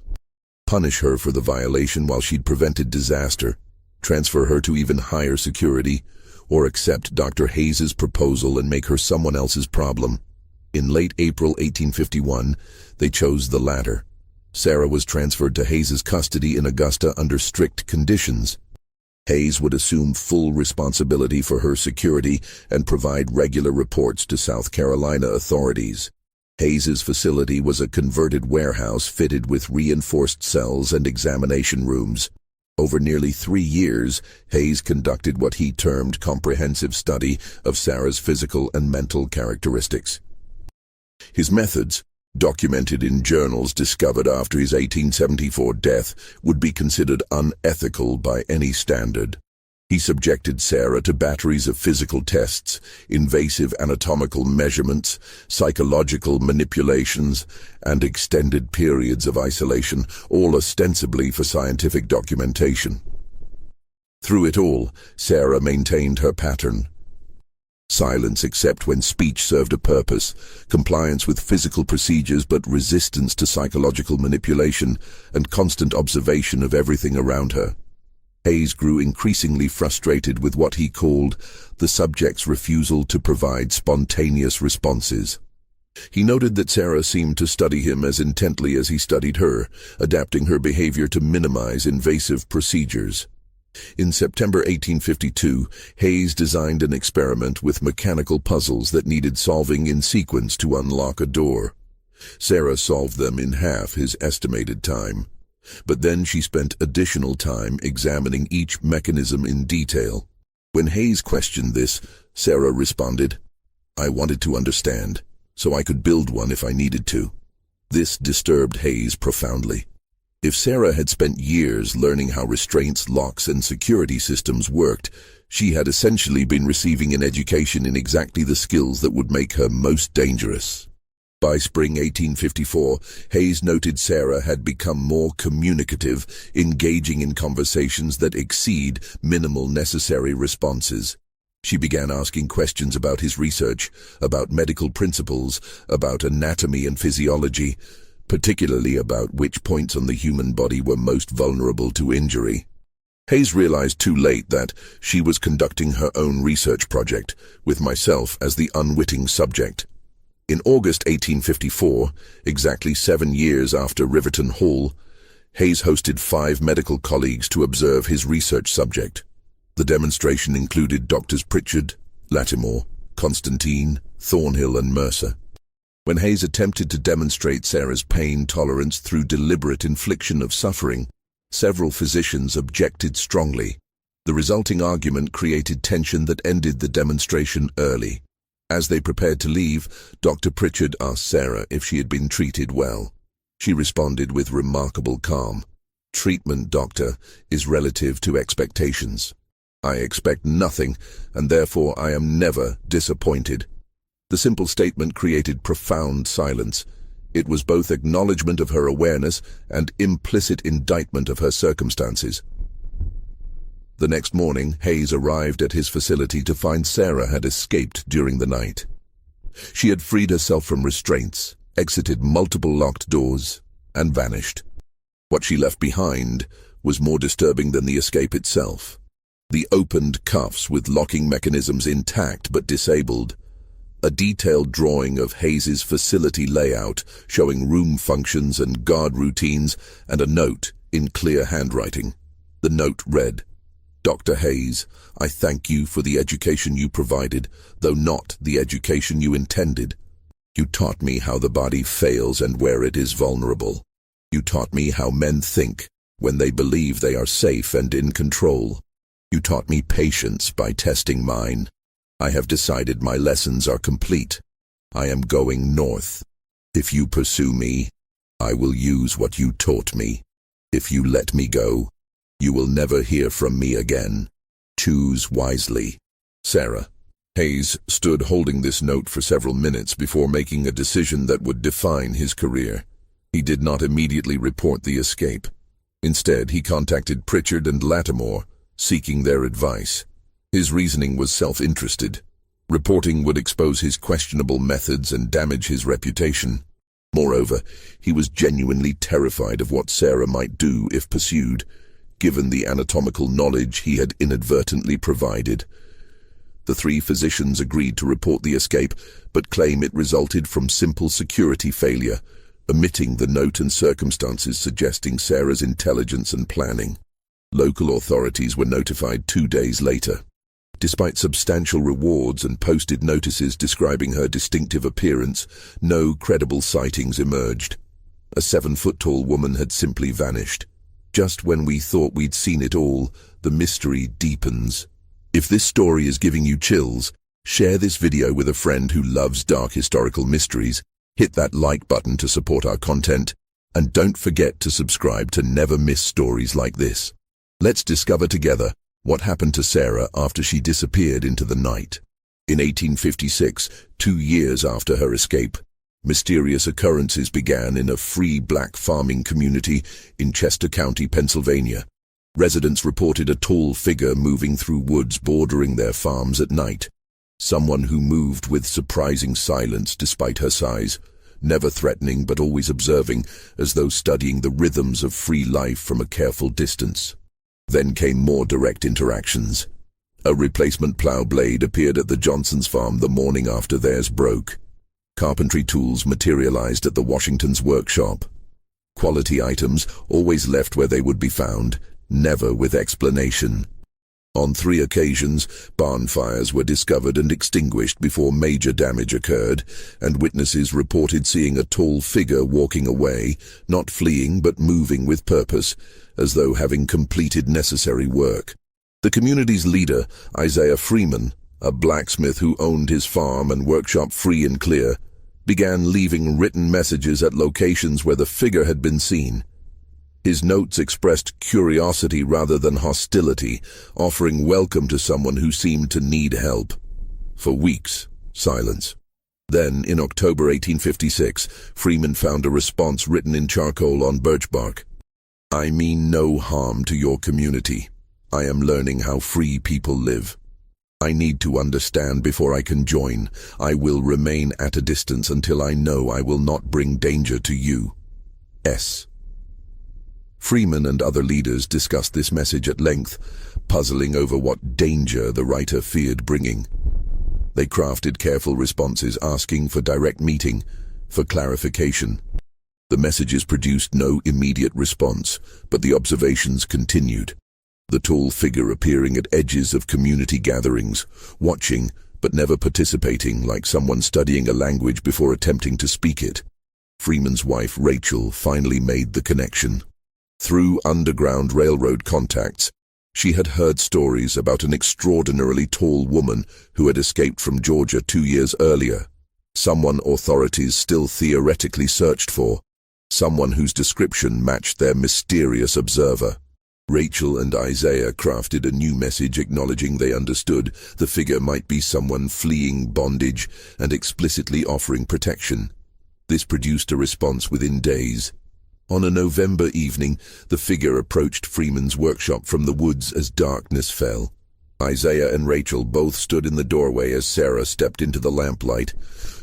punish her for the violation while she'd prevented disaster, transfer her to even higher security, or accept Dr. Hayes's proposal and make her someone else's problem. In late April 1851, they chose the latter. Sarah was transferred to Hayes's custody in Augusta under strict conditions. Hayes would assume full responsibility for her security and provide regular reports to South Carolina authorities. Hayes's facility was a converted warehouse fitted with reinforced cells and examination rooms. Over nearly 3 years, Hayes conducted what he termed comprehensive study of Sarah's physical and mental characteristics. His methods, documented in journals discovered after his 1874 death, would be considered unethical by any standard. He subjected Sarah to batteries of physical tests, invasive anatomical measurements, psychological manipulations, and extended periods of isolation, all ostensibly for scientific documentation. Through it all, Sarah maintained her pattern: silence except when speech served a purpose, compliance with physical procedures but resistance to psychological manipulation, and constant observation of everything around her. Hayes grew increasingly frustrated with what he called the subject's refusal to provide spontaneous responses. He noted that Sarah seemed to study him as intently as he studied her, adapting her behavior to minimize invasive procedures. In September 1852, Hayes designed an experiment with mechanical puzzles that needed solving in sequence to unlock a door. Sarah solved them in half his estimated time, but then she spent additional time examining each mechanism in detail. When Hayes questioned this, Sarah responded, "I wanted to understand, so I could build one if I needed to." This disturbed Hayes profoundly. If Sarah had spent years learning how restraints, locks, and security systems worked, she had essentially been receiving an education in exactly the skills that would make her most dangerous. By spring 1854, Hayes noted Sarah had become more communicative, engaging in conversations that exceed minimal necessary responses. She began asking questions about his research, about medical principles, about anatomy and physiology, particularly about which points on the human body were most vulnerable to injury. Hayes realized too late that she was conducting her own research project, with myself as the unwitting subject. In August 1854, exactly 7 years after Riverton Hall, Hayes hosted 5 medical colleagues to observe his research subject. The demonstration included Doctors Pritchard, Lattimore, Constantine, Thornhill, and Mercer. When Hayes attempted to demonstrate Sarah's pain tolerance through deliberate infliction of suffering, several physicians objected strongly. The resulting argument created tension that ended the demonstration early. As they prepared to leave, Dr. Pritchard asked Sarah if she had been treated well. She responded with remarkable calm. Treatment, doctor, is relative to expectations. I expect nothing, and therefore I am never disappointed. The simple statement created profound silence. It was both acknowledgement of her awareness and implicit indictment of her circumstances. The next morning, Hayes arrived at his facility to find Sarah had escaped during the night. She had freed herself from restraints, exited multiple locked doors, and vanished. What she left behind was more disturbing than the escape itself. The opened cuffs with locking mechanisms intact but disabled. A detailed drawing of Hayes's facility layout showing room functions and guard routines, and a note in clear handwriting. The note read, "Dr. Hayes, I thank you for the education you provided, though not the education you intended. You taught me how the body fails and where it is vulnerable. You taught me how men think when they believe they are safe and in control. You taught me patience by testing mine. I have decided my lessons are complete. I am going north. If you pursue me, I will use what you taught me. If you let me go, you will never hear from me again. Choose wisely. Sarah." Hayes stood holding this note for several minutes before making a decision that would define his career. He did not immediately report the escape. Instead, he contacted Pritchard and Lattimore, seeking their advice. His reasoning was self-interested. Reporting would expose his questionable methods and damage his reputation. Moreover, he was genuinely terrified of what Sarah might do if pursued, given the anatomical knowledge he had inadvertently provided. The three physicians agreed to report the escape, but claim it resulted from simple security failure, omitting the note and circumstances suggesting Sarah's intelligence and planning. Local authorities were notified 2 days later. Despite substantial rewards and posted notices describing her distinctive appearance, no credible sightings emerged. A 7-foot-tall woman had simply vanished. Just when we thought we'd seen it all, the mystery deepens. If this story is giving you chills, share this video with a friend who loves dark historical mysteries, hit that like button to support our content, and don't forget to subscribe to never miss stories like this. Let's discover together what happened to Sarah after she disappeared into the night. In 1856, 2 years after her escape, mysterious occurrences began in a free black farming community in Chester County, Pennsylvania. Residents reported a tall figure moving through woods bordering their farms at night. Someone who moved with surprising silence despite her size, never threatening but always observing, as though studying the rhythms of free life from a careful distance. Then came more direct interactions. A replacement plow blade appeared at the Johnsons' farm the morning after theirs broke. Carpentry tools materialized at the Washingtons' workshop. Quality items always left where they would be found, never with explanation. On 3 occasions, barn fires were discovered and extinguished before major damage occurred, and witnesses reported seeing a tall figure walking away, not fleeing but moving with purpose, as though having completed necessary work. The community's leader, Isaiah Freeman, a blacksmith who owned his farm and workshop free and clear, began leaving written messages at locations where the figure had been seen. His notes expressed curiosity rather than hostility, offering welcome to someone who seemed to need help. For weeks, silence. Then, in October 1856, Freeman found a response written in charcoal on birch bark. "I mean no harm to your community. I am learning how free people live. I need to understand before I can join. I will remain at a distance until I know I will not bring danger to you. S." Freeman and other leaders discussed this message at length, puzzling over what danger the writer feared bringing. They crafted careful responses asking for direct meeting, for clarification. The messages produced no immediate response, but the observations continued. The tall figure appearing at edges of community gatherings, watching but never participating, like someone studying a language before attempting to speak it. Freeman's wife, Rachel, finally made the connection. Through Underground Railroad contacts, she had heard stories about an extraordinarily tall woman who had escaped from Georgia 2 years earlier, someone authorities still theoretically searched for. someone whose description matched their mysterious observer. Rachel and Isaiah crafted a new message acknowledging they understood the figure might be someone fleeing bondage and explicitly offering protection. This produced a response within days. On a November evening, the figure approached Freeman's workshop from the woods as darkness fell. Isaiah and Rachel both stood in the doorway as Sarah stepped into the lamplight,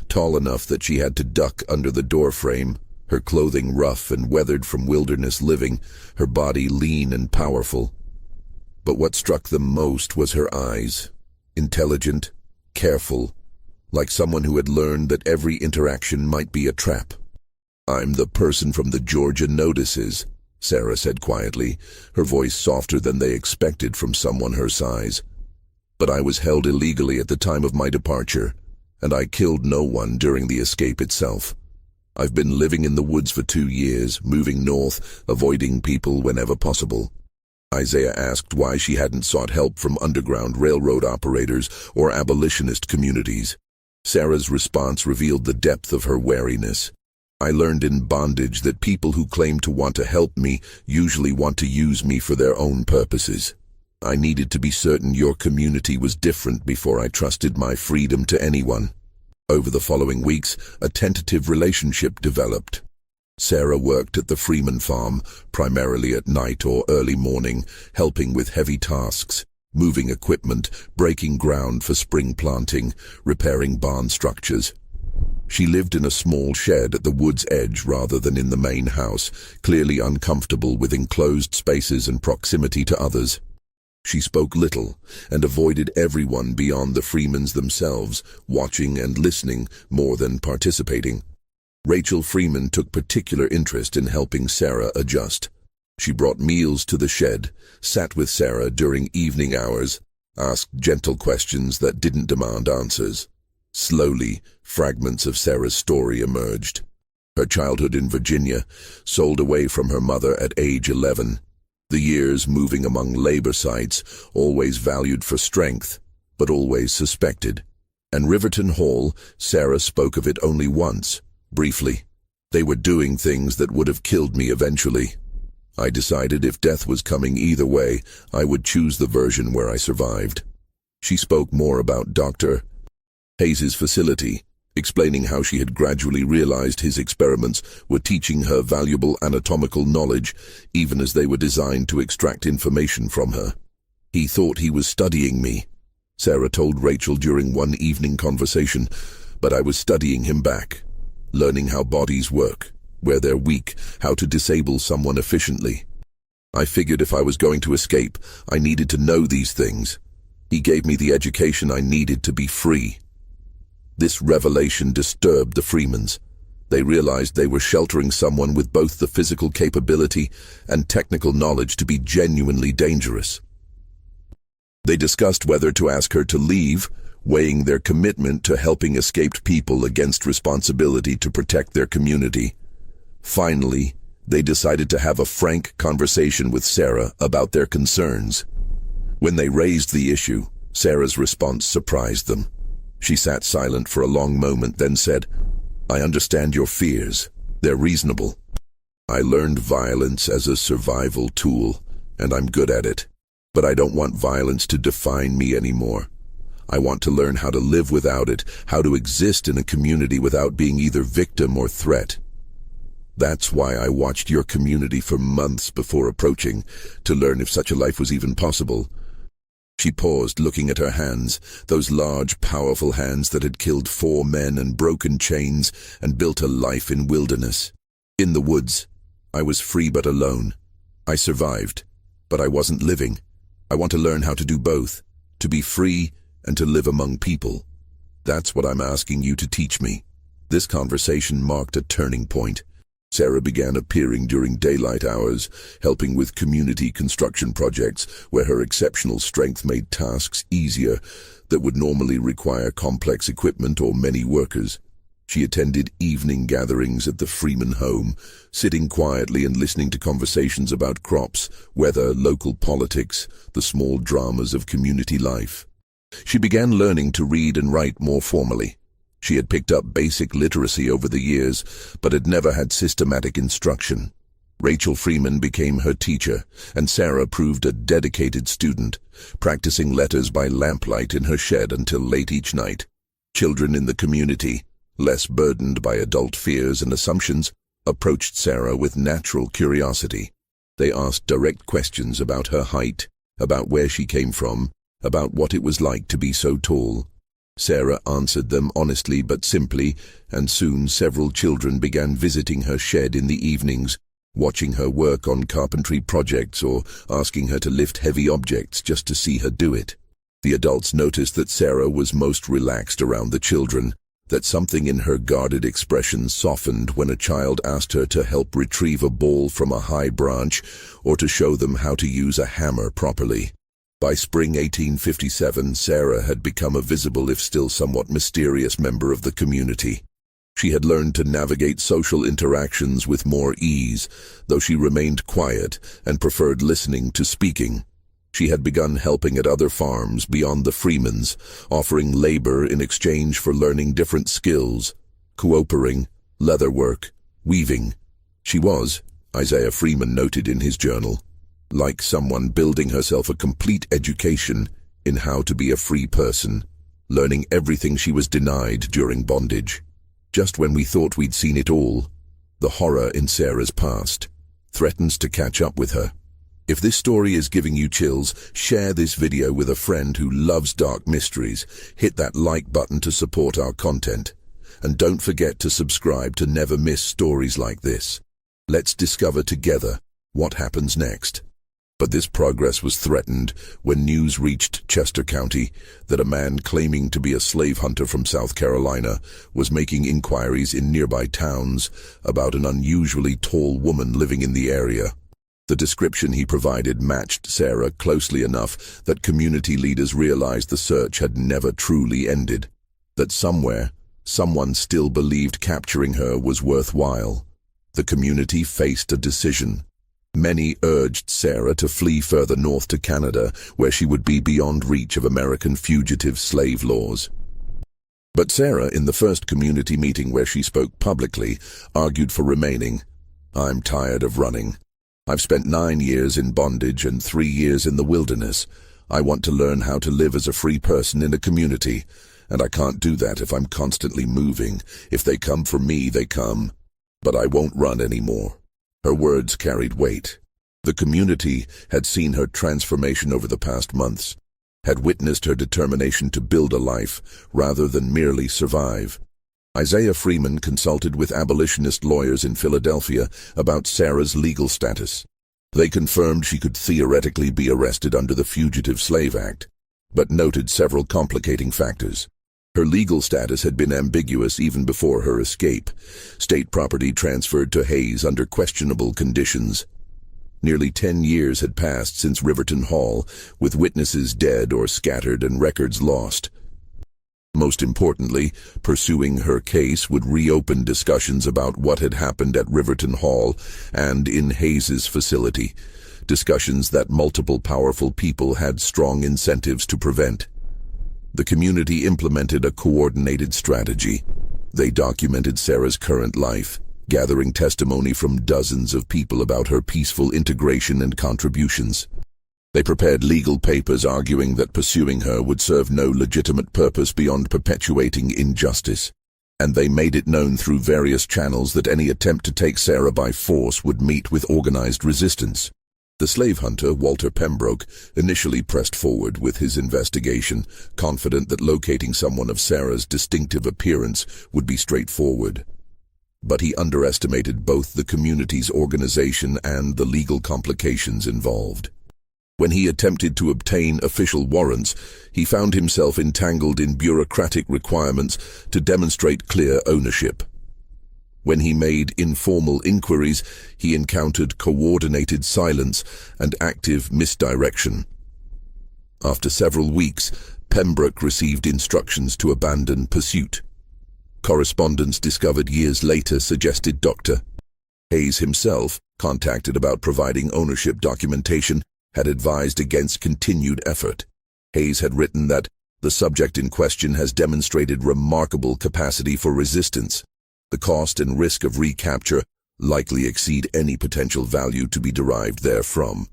tall enough that she had to duck under the doorframe, her clothing rough and weathered from wilderness living, her body lean and powerful. But what struck them most was her eyes, intelligent, careful, like someone who had learned that every interaction might be a trap. "I'm the person from the Georgia Notices," Sarah said quietly, her voice softer than they expected from someone her size. "But I was held illegally at the time of my departure, and I killed no one during the escape itself. I've been living in the woods for 2 years, moving north, avoiding people whenever possible." Isaiah asked why she hadn't sought help from Underground Railroad operators or abolitionist communities. Sarah's response revealed the depth of her wariness. "I learned in bondage that people who claim to want to help me usually want to use me for their own purposes. I needed to be certain your community was different before I trusted my freedom to anyone." Over the following weeks, a tentative relationship developed. Sarah worked at the Freeman farm, primarily at night or early morning, helping with heavy tasks, moving equipment, breaking ground for spring planting, repairing barn structures. She lived in a small shed at the wood's edge rather than in the main house, clearly uncomfortable with enclosed spaces and proximity to others. She spoke little and avoided everyone beyond the Freemans themselves, watching and listening more than participating. Rachel Freeman took particular interest in helping Sarah adjust. She brought meals to the shed, sat with Sarah during evening hours, asked gentle questions that didn't demand answers. Slowly, fragments of Sarah's story emerged. Her childhood in Virginia, sold away from her mother at age 11. The years moving among labor sites, always valued for strength, but always suspected. And Riverton Hall, Sarah spoke of it only once, briefly. "They were doing things that would have killed me eventually. I decided if death was coming either way, I would choose the version where I survived." She spoke more about Dr. Hayes's facility, explaining how she had gradually realized his experiments were teaching her valuable anatomical knowledge, even as they were designed to extract information from her. "He thought he was studying me," Sarah told Rachel during one evening conversation, "but I was studying him back, learning how bodies work, where they're weak, how to disable someone efficiently. I figured if I was going to escape, I needed to know these things. He gave me the education I needed to be free." This revelation disturbed the Freemans. They realized they were sheltering someone with both the physical capability and technical knowledge to be genuinely dangerous. They discussed whether to ask her to leave, weighing their commitment to helping escaped people against responsibility to protect their community. Finally, they decided to have a frank conversation with Sarah about their concerns. When they raised the issue, Sarah's response surprised them. She sat silent for a long moment, then said, "I understand your fears. They're reasonable. I learned violence as a survival tool, and I'm good at it. But I don't want violence to define me anymore. I want to learn how to live without it, how to exist in a community without being either victim or threat. That's why I watched your community for months before approaching, to learn if such a life was even possible." She paused, looking at her hands, those large, powerful hands that had killed 4 men and broken chains and built a life in wilderness. "In the woods, I was free but alone. I survived, but I wasn't living. I want to learn how to do both, to be free and to live among people. That's what I'm asking you to teach me." This conversation marked a turning point. Sarah began appearing during daylight hours, helping with community construction projects where her exceptional strength made tasks easier that would normally require complex equipment or many workers. She attended evening gatherings at the Freeman home, sitting quietly and listening to conversations about crops, weather, local politics, the small dramas of community life. She began learning to read and write more formally, She had picked up basic literacy over the years, but had never had systematic instruction. Rachel Freeman became her teacher, and Sarah proved a dedicated student, practicing letters by lamplight in her shed until late each night. Children in the community, less burdened by adult fears and assumptions, approached Sarah with natural curiosity. They asked direct questions about her height, about where she came from, about what it was like to be so tall. Sarah answered them honestly but simply, and soon several children began visiting her shed in the evenings, watching her work on carpentry projects or asking her to lift heavy objects just to see her do it. The adults noticed that Sarah was most relaxed around the children, that something in her guarded expression softened when a child asked her to help retrieve a ball from a high branch or to show them how to use a hammer properly. By spring 1857, Sarah had become a visible if still somewhat mysterious member of the community. She had learned to navigate social interactions with more ease, though she remained quiet and preferred listening to speaking. She had begun helping at other farms beyond the Freemans, offering labor in exchange for learning different skills: coopering, leatherwork, weaving. She was, Isaiah Freeman noted in his journal, like someone building herself a complete education in how to be a free person, learning everything she was denied during bondage. Just when we thought we'd seen it all, the horror in Sarah's past threatens to catch up with her. If this story is giving you chills, share this video with a friend who loves dark mysteries. Hit that like button to support our content. And don't forget to subscribe to never miss stories like this. Let's discover together what happens next. But this progress was threatened when news reached Chester County that a man claiming to be a slave hunter from South Carolina was making inquiries in nearby towns about an unusually tall woman living in the area. The description he provided matched Sarah closely enough that community leaders realized the search had never truly ended, that somewhere, someone still believed capturing her was worthwhile. The community faced a decision. Many urged Sarah to flee further north to Canada, where she would be beyond reach of American fugitive slave laws. But Sarah, in the first community meeting where she spoke publicly, argued for remaining. "I'm tired of running. I've spent 9 years in bondage and 3 years in the wilderness. I want to learn how to live as a free person in a community, and I can't do that if I'm constantly moving. If they come for me, they come. But I won't run anymore." Her words carried weight. The community had seen her transformation over the past months, had witnessed her determination to build a life rather than merely survive. Isaiah Freeman consulted with abolitionist lawyers in Philadelphia about Sarah's legal status. They confirmed she could theoretically be arrested under the Fugitive Slave Act, but noted several complicating factors. Her legal status had been ambiguous even before her escape. State property transferred to Hayes under questionable conditions. Nearly 10 years had passed since Riverton Hall, with witnesses dead or scattered and records lost. Most importantly, pursuing her case would reopen discussions about what had happened at Riverton Hall and in Hayes's facility, discussions that multiple powerful people had strong incentives to prevent. The community implemented a coordinated strategy. They documented Sarah's current life, gathering testimony from dozens of people about her peaceful integration and contributions. They prepared legal papers arguing that pursuing her would serve no legitimate purpose beyond perpetuating injustice, and they made it known through various channels that any attempt to take Sarah by force would meet with organized resistance. The slave hunter, Walter Pembroke, initially pressed forward with his investigation, confident that locating someone of Sarah's distinctive appearance would be straightforward. But he underestimated both the community's organization and the legal complications involved. When he attempted to obtain official warrants, he found himself entangled in bureaucratic requirements to demonstrate clear ownership. When he made informal inquiries, he encountered coordinated silence and active misdirection. After several weeks, Pembroke received instructions to abandon pursuit. Correspondence discovered years later suggested Dr. Hayes himself, contacted about providing ownership documentation, had advised against continued effort. Hayes had written that The subject in question has demonstrated remarkable capacity for resistance. The cost and risk of recapture likely exceed any potential value to be derived therefrom.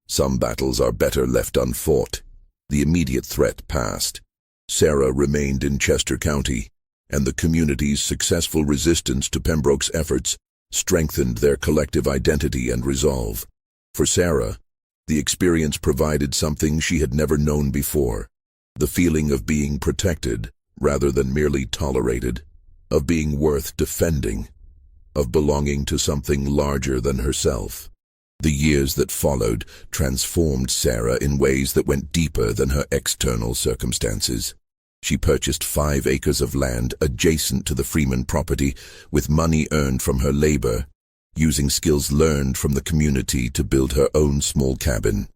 Some battles are better left unfought. The immediate threat passed. Sarah remained in Chester County, and the community's successful resistance to Pembroke's efforts strengthened their collective identity and resolve. For Sarah, the experience provided something she had never known before: the feeling of being protected rather than merely tolerated, of being worth defending, of belonging to something larger than herself. The years that followed transformed Sarah in ways that went deeper than her external circumstances. She purchased 5 acres of land adjacent to the Freeman property with money earned from her labor, using skills learned from the community to build her own small cabin.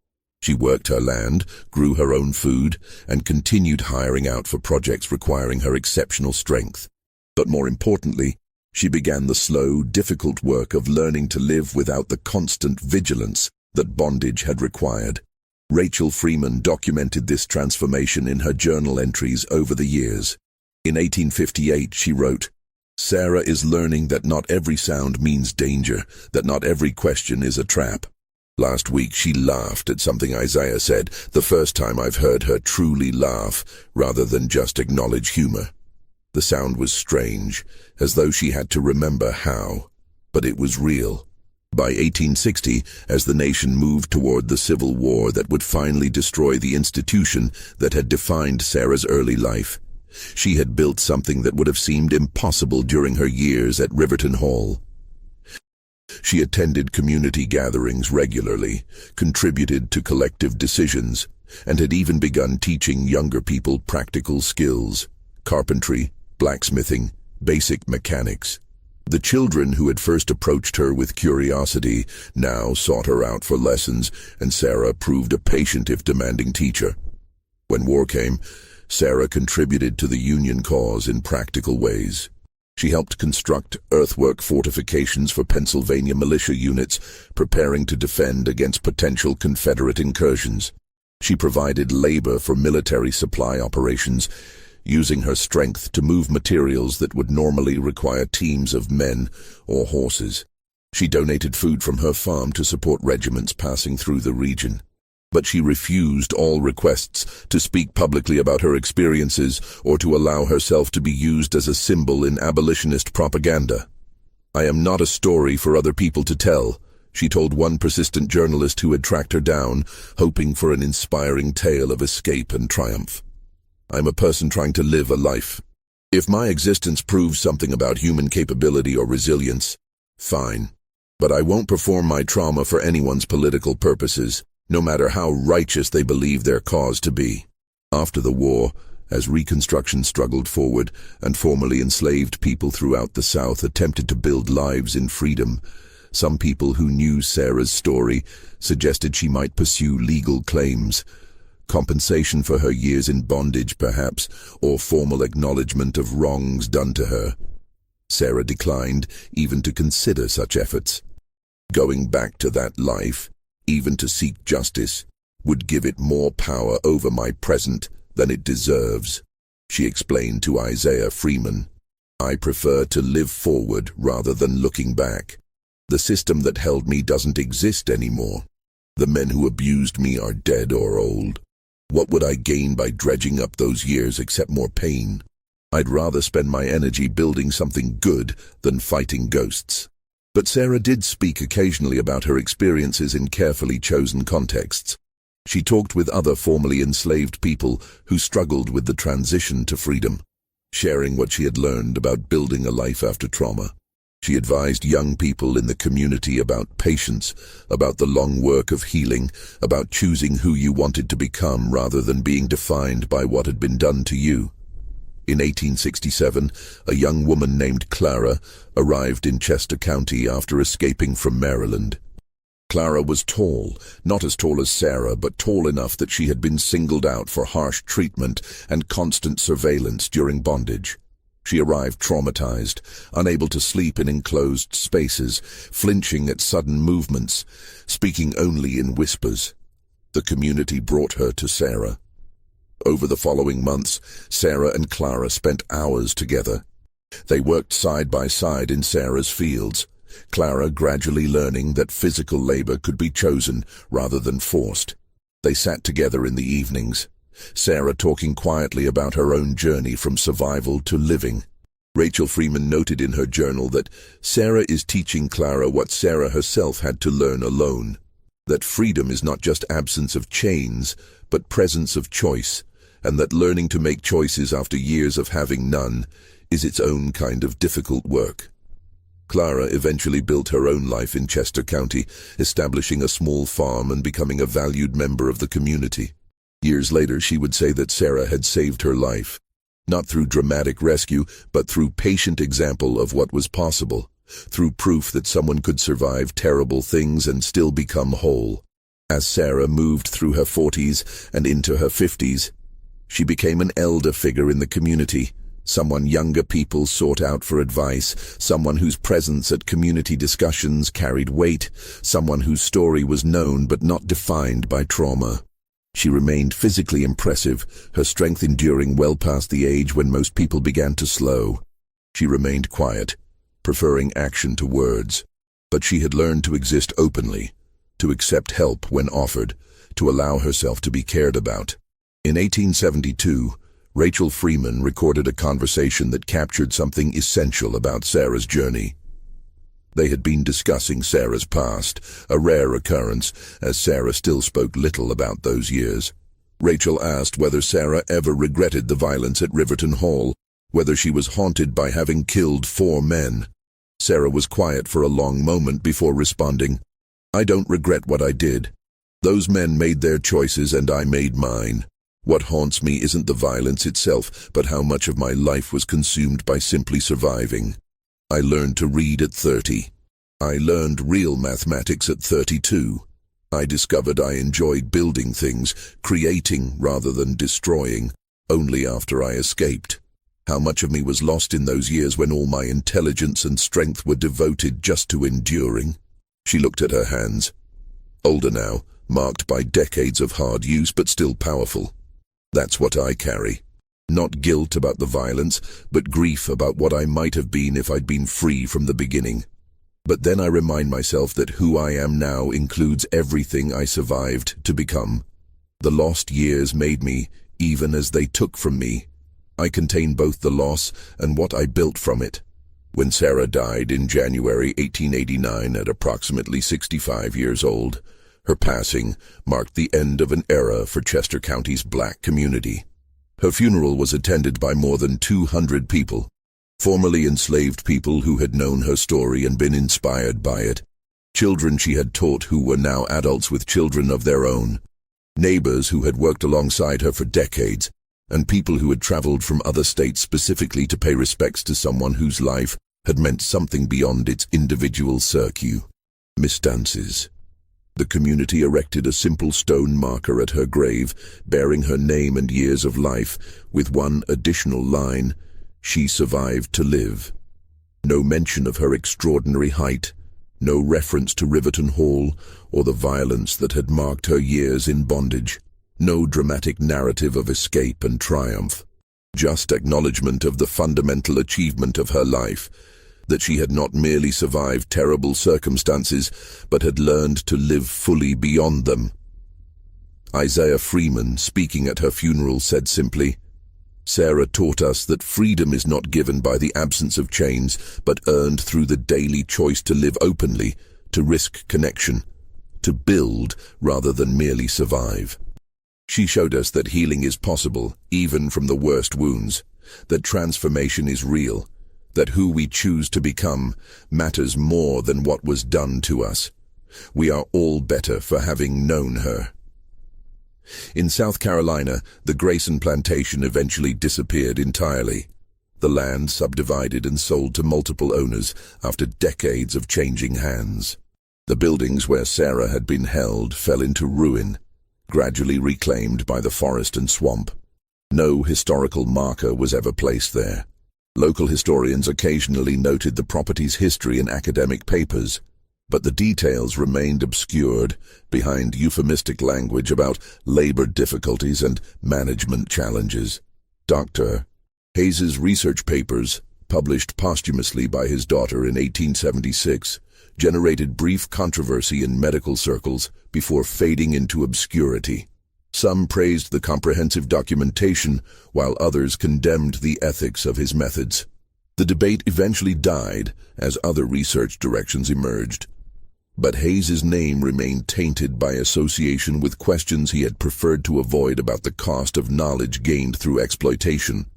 She worked her land, grew her own food, and continued hiring out for projects requiring her exceptional strength. But more importantly, she began the slow, difficult work of learning to live without the constant vigilance that bondage had required. Rachel Freeman documented this transformation in her journal entries over the years. In 1858, she wrote, "Sarah is learning that not every sound means danger, that not every question is a trap." Last week she laughed at something Isaiah said, the first time I've heard her truly laugh, rather than just acknowledge humor. The sound was strange, as though she had to remember how, but it was real. By 1860, as the nation moved toward the Civil War that would finally destroy the institution that had defined Sarah's early life, she had built something that would have seemed impossible during her years at Riverton Hall. She attended community gatherings regularly, contributed to collective decisions, and had even begun teaching younger people practical skills: carpentry, blacksmithing, basic mechanics. The children who had first approached her with curiosity now sought her out for lessons, and Sarah proved a patient if demanding teacher. When war came, Sarah contributed to the Union cause in practical ways. She helped construct earthwork fortifications for Pennsylvania militia units, preparing to defend against potential Confederate incursions. She provided labor for military supply operations, using her strength to move materials that would normally require teams of men or horses. She donated food from her farm to support regiments passing through the region. But she refused all requests to speak publicly about her experiences or to allow herself to be used as a symbol in abolitionist propaganda. "I am not a story for other people to tell," she told one persistent journalist who had tracked her down, hoping for an inspiring tale of escape and triumph. "I'm a person trying to live a life. If my existence proves something about human capability or resilience, fine. But I won't perform my trauma for anyone's political purposes, no matter how righteous they believe their cause to be." After the war, as Reconstruction struggled forward and formerly enslaved people throughout the South attempted to build lives in freedom, some people who knew Sarah's story suggested she might pursue legal claims, compensation for her years in bondage perhaps, or formal acknowledgement of wrongs done to her. Sarah declined even to consider such efforts. Going back to that life, even to seek justice, would give it more power over my present than it deserves, she explained to Isaiah Freeman. "I prefer to live forward rather than looking back. The system that held me doesn't exist anymore. The men who abused me are dead or old. What would I gain by dredging up those years except more pain? I'd rather spend my energy building something good than fighting ghosts." But Sarah did speak occasionally about her experiences in carefully chosen contexts. She talked with other formerly enslaved people who struggled with the transition to freedom, sharing what she had learned about building a life after trauma. She advised young people in the community about patience, about the long work of healing, about choosing who you wanted to become rather than being defined by what had been done to you. In 1867, a young woman named Clara arrived in Chester County after escaping from Maryland. Clara was tall, not as tall as Sarah, but tall enough that she had been singled out for harsh treatment and constant surveillance during bondage. She arrived traumatized, unable to sleep in enclosed spaces, flinching at sudden movements, speaking only in whispers. The community brought her to Sarah. Over the following months, Sarah and Clara spent hours together. They worked side by side in Sarah's fields, Clara gradually learning that physical labor could be chosen rather than forced. They sat together in the evenings, Sarah talking quietly about her own journey from survival to living. Rachel Freeman noted in her journal that Sarah is teaching Clara what Sarah herself had to learn alone, that freedom is not just absence of chains, but presence of choice, and that learning to make choices after years of having none is its own kind of difficult work. Clara eventually built her own life in Chester County, establishing a small farm and becoming a valued member of the community. Years later, she would say that Sarah had saved her life, not through dramatic rescue, but through patient example of what was possible, through proof that someone could survive terrible things and still become whole. As Sarah moved through her 40s and into her 50s, she became an elder figure in the community, someone younger people sought out for advice, someone whose presence at community discussions carried weight, someone whose story was known but not defined by trauma. She remained physically impressive, her strength enduring well past the age when most people began to slow. She remained quiet, preferring action to words, but she had learned to exist openly, to accept help when offered, to allow herself to be cared about. In 1872, Rachel Freeman recorded a conversation that captured something essential about Sarah's journey. They had been discussing Sarah's past, a rare occurrence, as Sarah still spoke little about those years. Rachel asked whether Sarah ever regretted the violence at Riverton Hall, whether she was haunted by having killed 4 men. Sarah was quiet for a long moment before responding, "I don't regret what I did. Those men made their choices and I made mine. What haunts me isn't the violence itself, but how much of my life was consumed by simply surviving. I learned to read at 30. I learned real mathematics at 32. I discovered I enjoyed building things, creating rather than destroying, only after I escaped. How much of me was lost in those years when all my intelligence and strength were devoted just to enduring?" She looked at her hands. Older now, marked by decades of hard use but still powerful. "That's what I carry. Not guilt about the violence, but grief about what I might have been if I'd been free from the beginning. But then I remind myself that who I am now includes everything I survived to become. The lost years made me, even as they took from me. I contain both the loss and what I built from it." When Sarah died in January 1889 at approximately 65 years old, her passing marked the end of an era for Chester County's black community. Her funeral was attended by more than 200 people, formerly enslaved people who had known her story and been inspired by it, children she had taught who were now adults with children of their own, neighbors who had worked alongside her for decades, and people who had traveled from other states specifically to pay respects to someone whose life had meant something beyond its individual circuit. Miss Dances. The community erected a simple stone marker at her grave, bearing her name and years of life, with one additional line, "She survived to live." No mention of her extraordinary height, no reference to Riverton Hall or the violence that had marked her years in bondage, no dramatic narrative of escape and triumph, just acknowledgement of the fundamental achievement of her life, that she had not merely survived terrible circumstances, but had learned to live fully beyond them. Isaiah Freeman, speaking at her funeral, said simply, "Sarah taught us that freedom is not given by the absence of chains, but earned through the daily choice to live openly, to risk connection, to build rather than merely survive." She showed us that healing is possible, even from the worst wounds, that transformation is real, that who we choose to become matters more than what was done to us. We are all better for having known her. In South Carolina, the Grayson plantation eventually disappeared entirely. The land subdivided and sold to multiple owners after decades of changing hands. The buildings where Sarah had been held fell into ruin, gradually reclaimed by the forest and swamp. No historical marker was ever placed there. Local historians occasionally noted the property's history in academic papers, but the details remained obscured behind euphemistic language about labor difficulties and management challenges. Dr. Hayes's research papers, published posthumously by his daughter in 1876, generated brief controversy in medical circles before fading into obscurity. Some praised the comprehensive documentation, while others condemned the ethics of his methods. The debate eventually died as other research directions emerged. But Hayes's name remained tainted by association with questions he had preferred to avoid about the cost of knowledge gained through exploitation.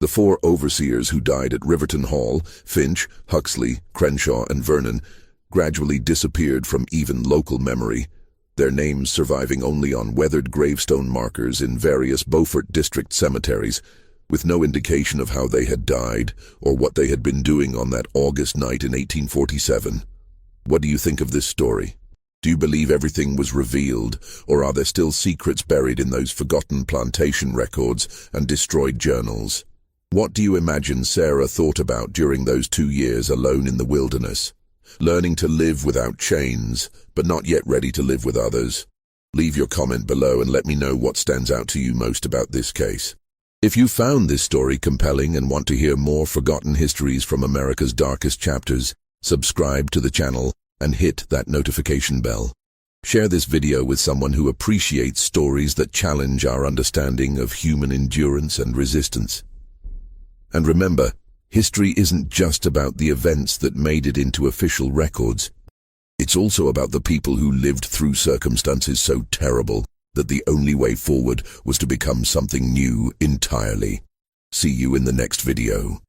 The 4 overseers who died at Riverton Hall, Finch, Huxley, Crenshaw, and Vernon, gradually disappeared from even local memory, their names surviving only on weathered gravestone markers in various Beaufort district cemeteries, with no indication of how they had died or what they had been doing on that August night in 1847. What do you think of this story? Do you believe everything was revealed, or are there still secrets buried in those forgotten plantation records and destroyed journals? What do you imagine Sarah thought about during those 2 years alone in the wilderness, learning to live without chains, but not yet ready to live with others? Leave your comment below and let me know what stands out to you most about this case. If you found this story compelling and want to hear more forgotten histories from America's darkest chapters, subscribe to the channel and hit that notification bell. Share this video with someone who appreciates stories that challenge our understanding of human endurance and resistance. And remember, history isn't just about the events that made it into official records. It's also about the people who lived through circumstances so terrible that the only way forward was to become something new entirely. See you in the next video.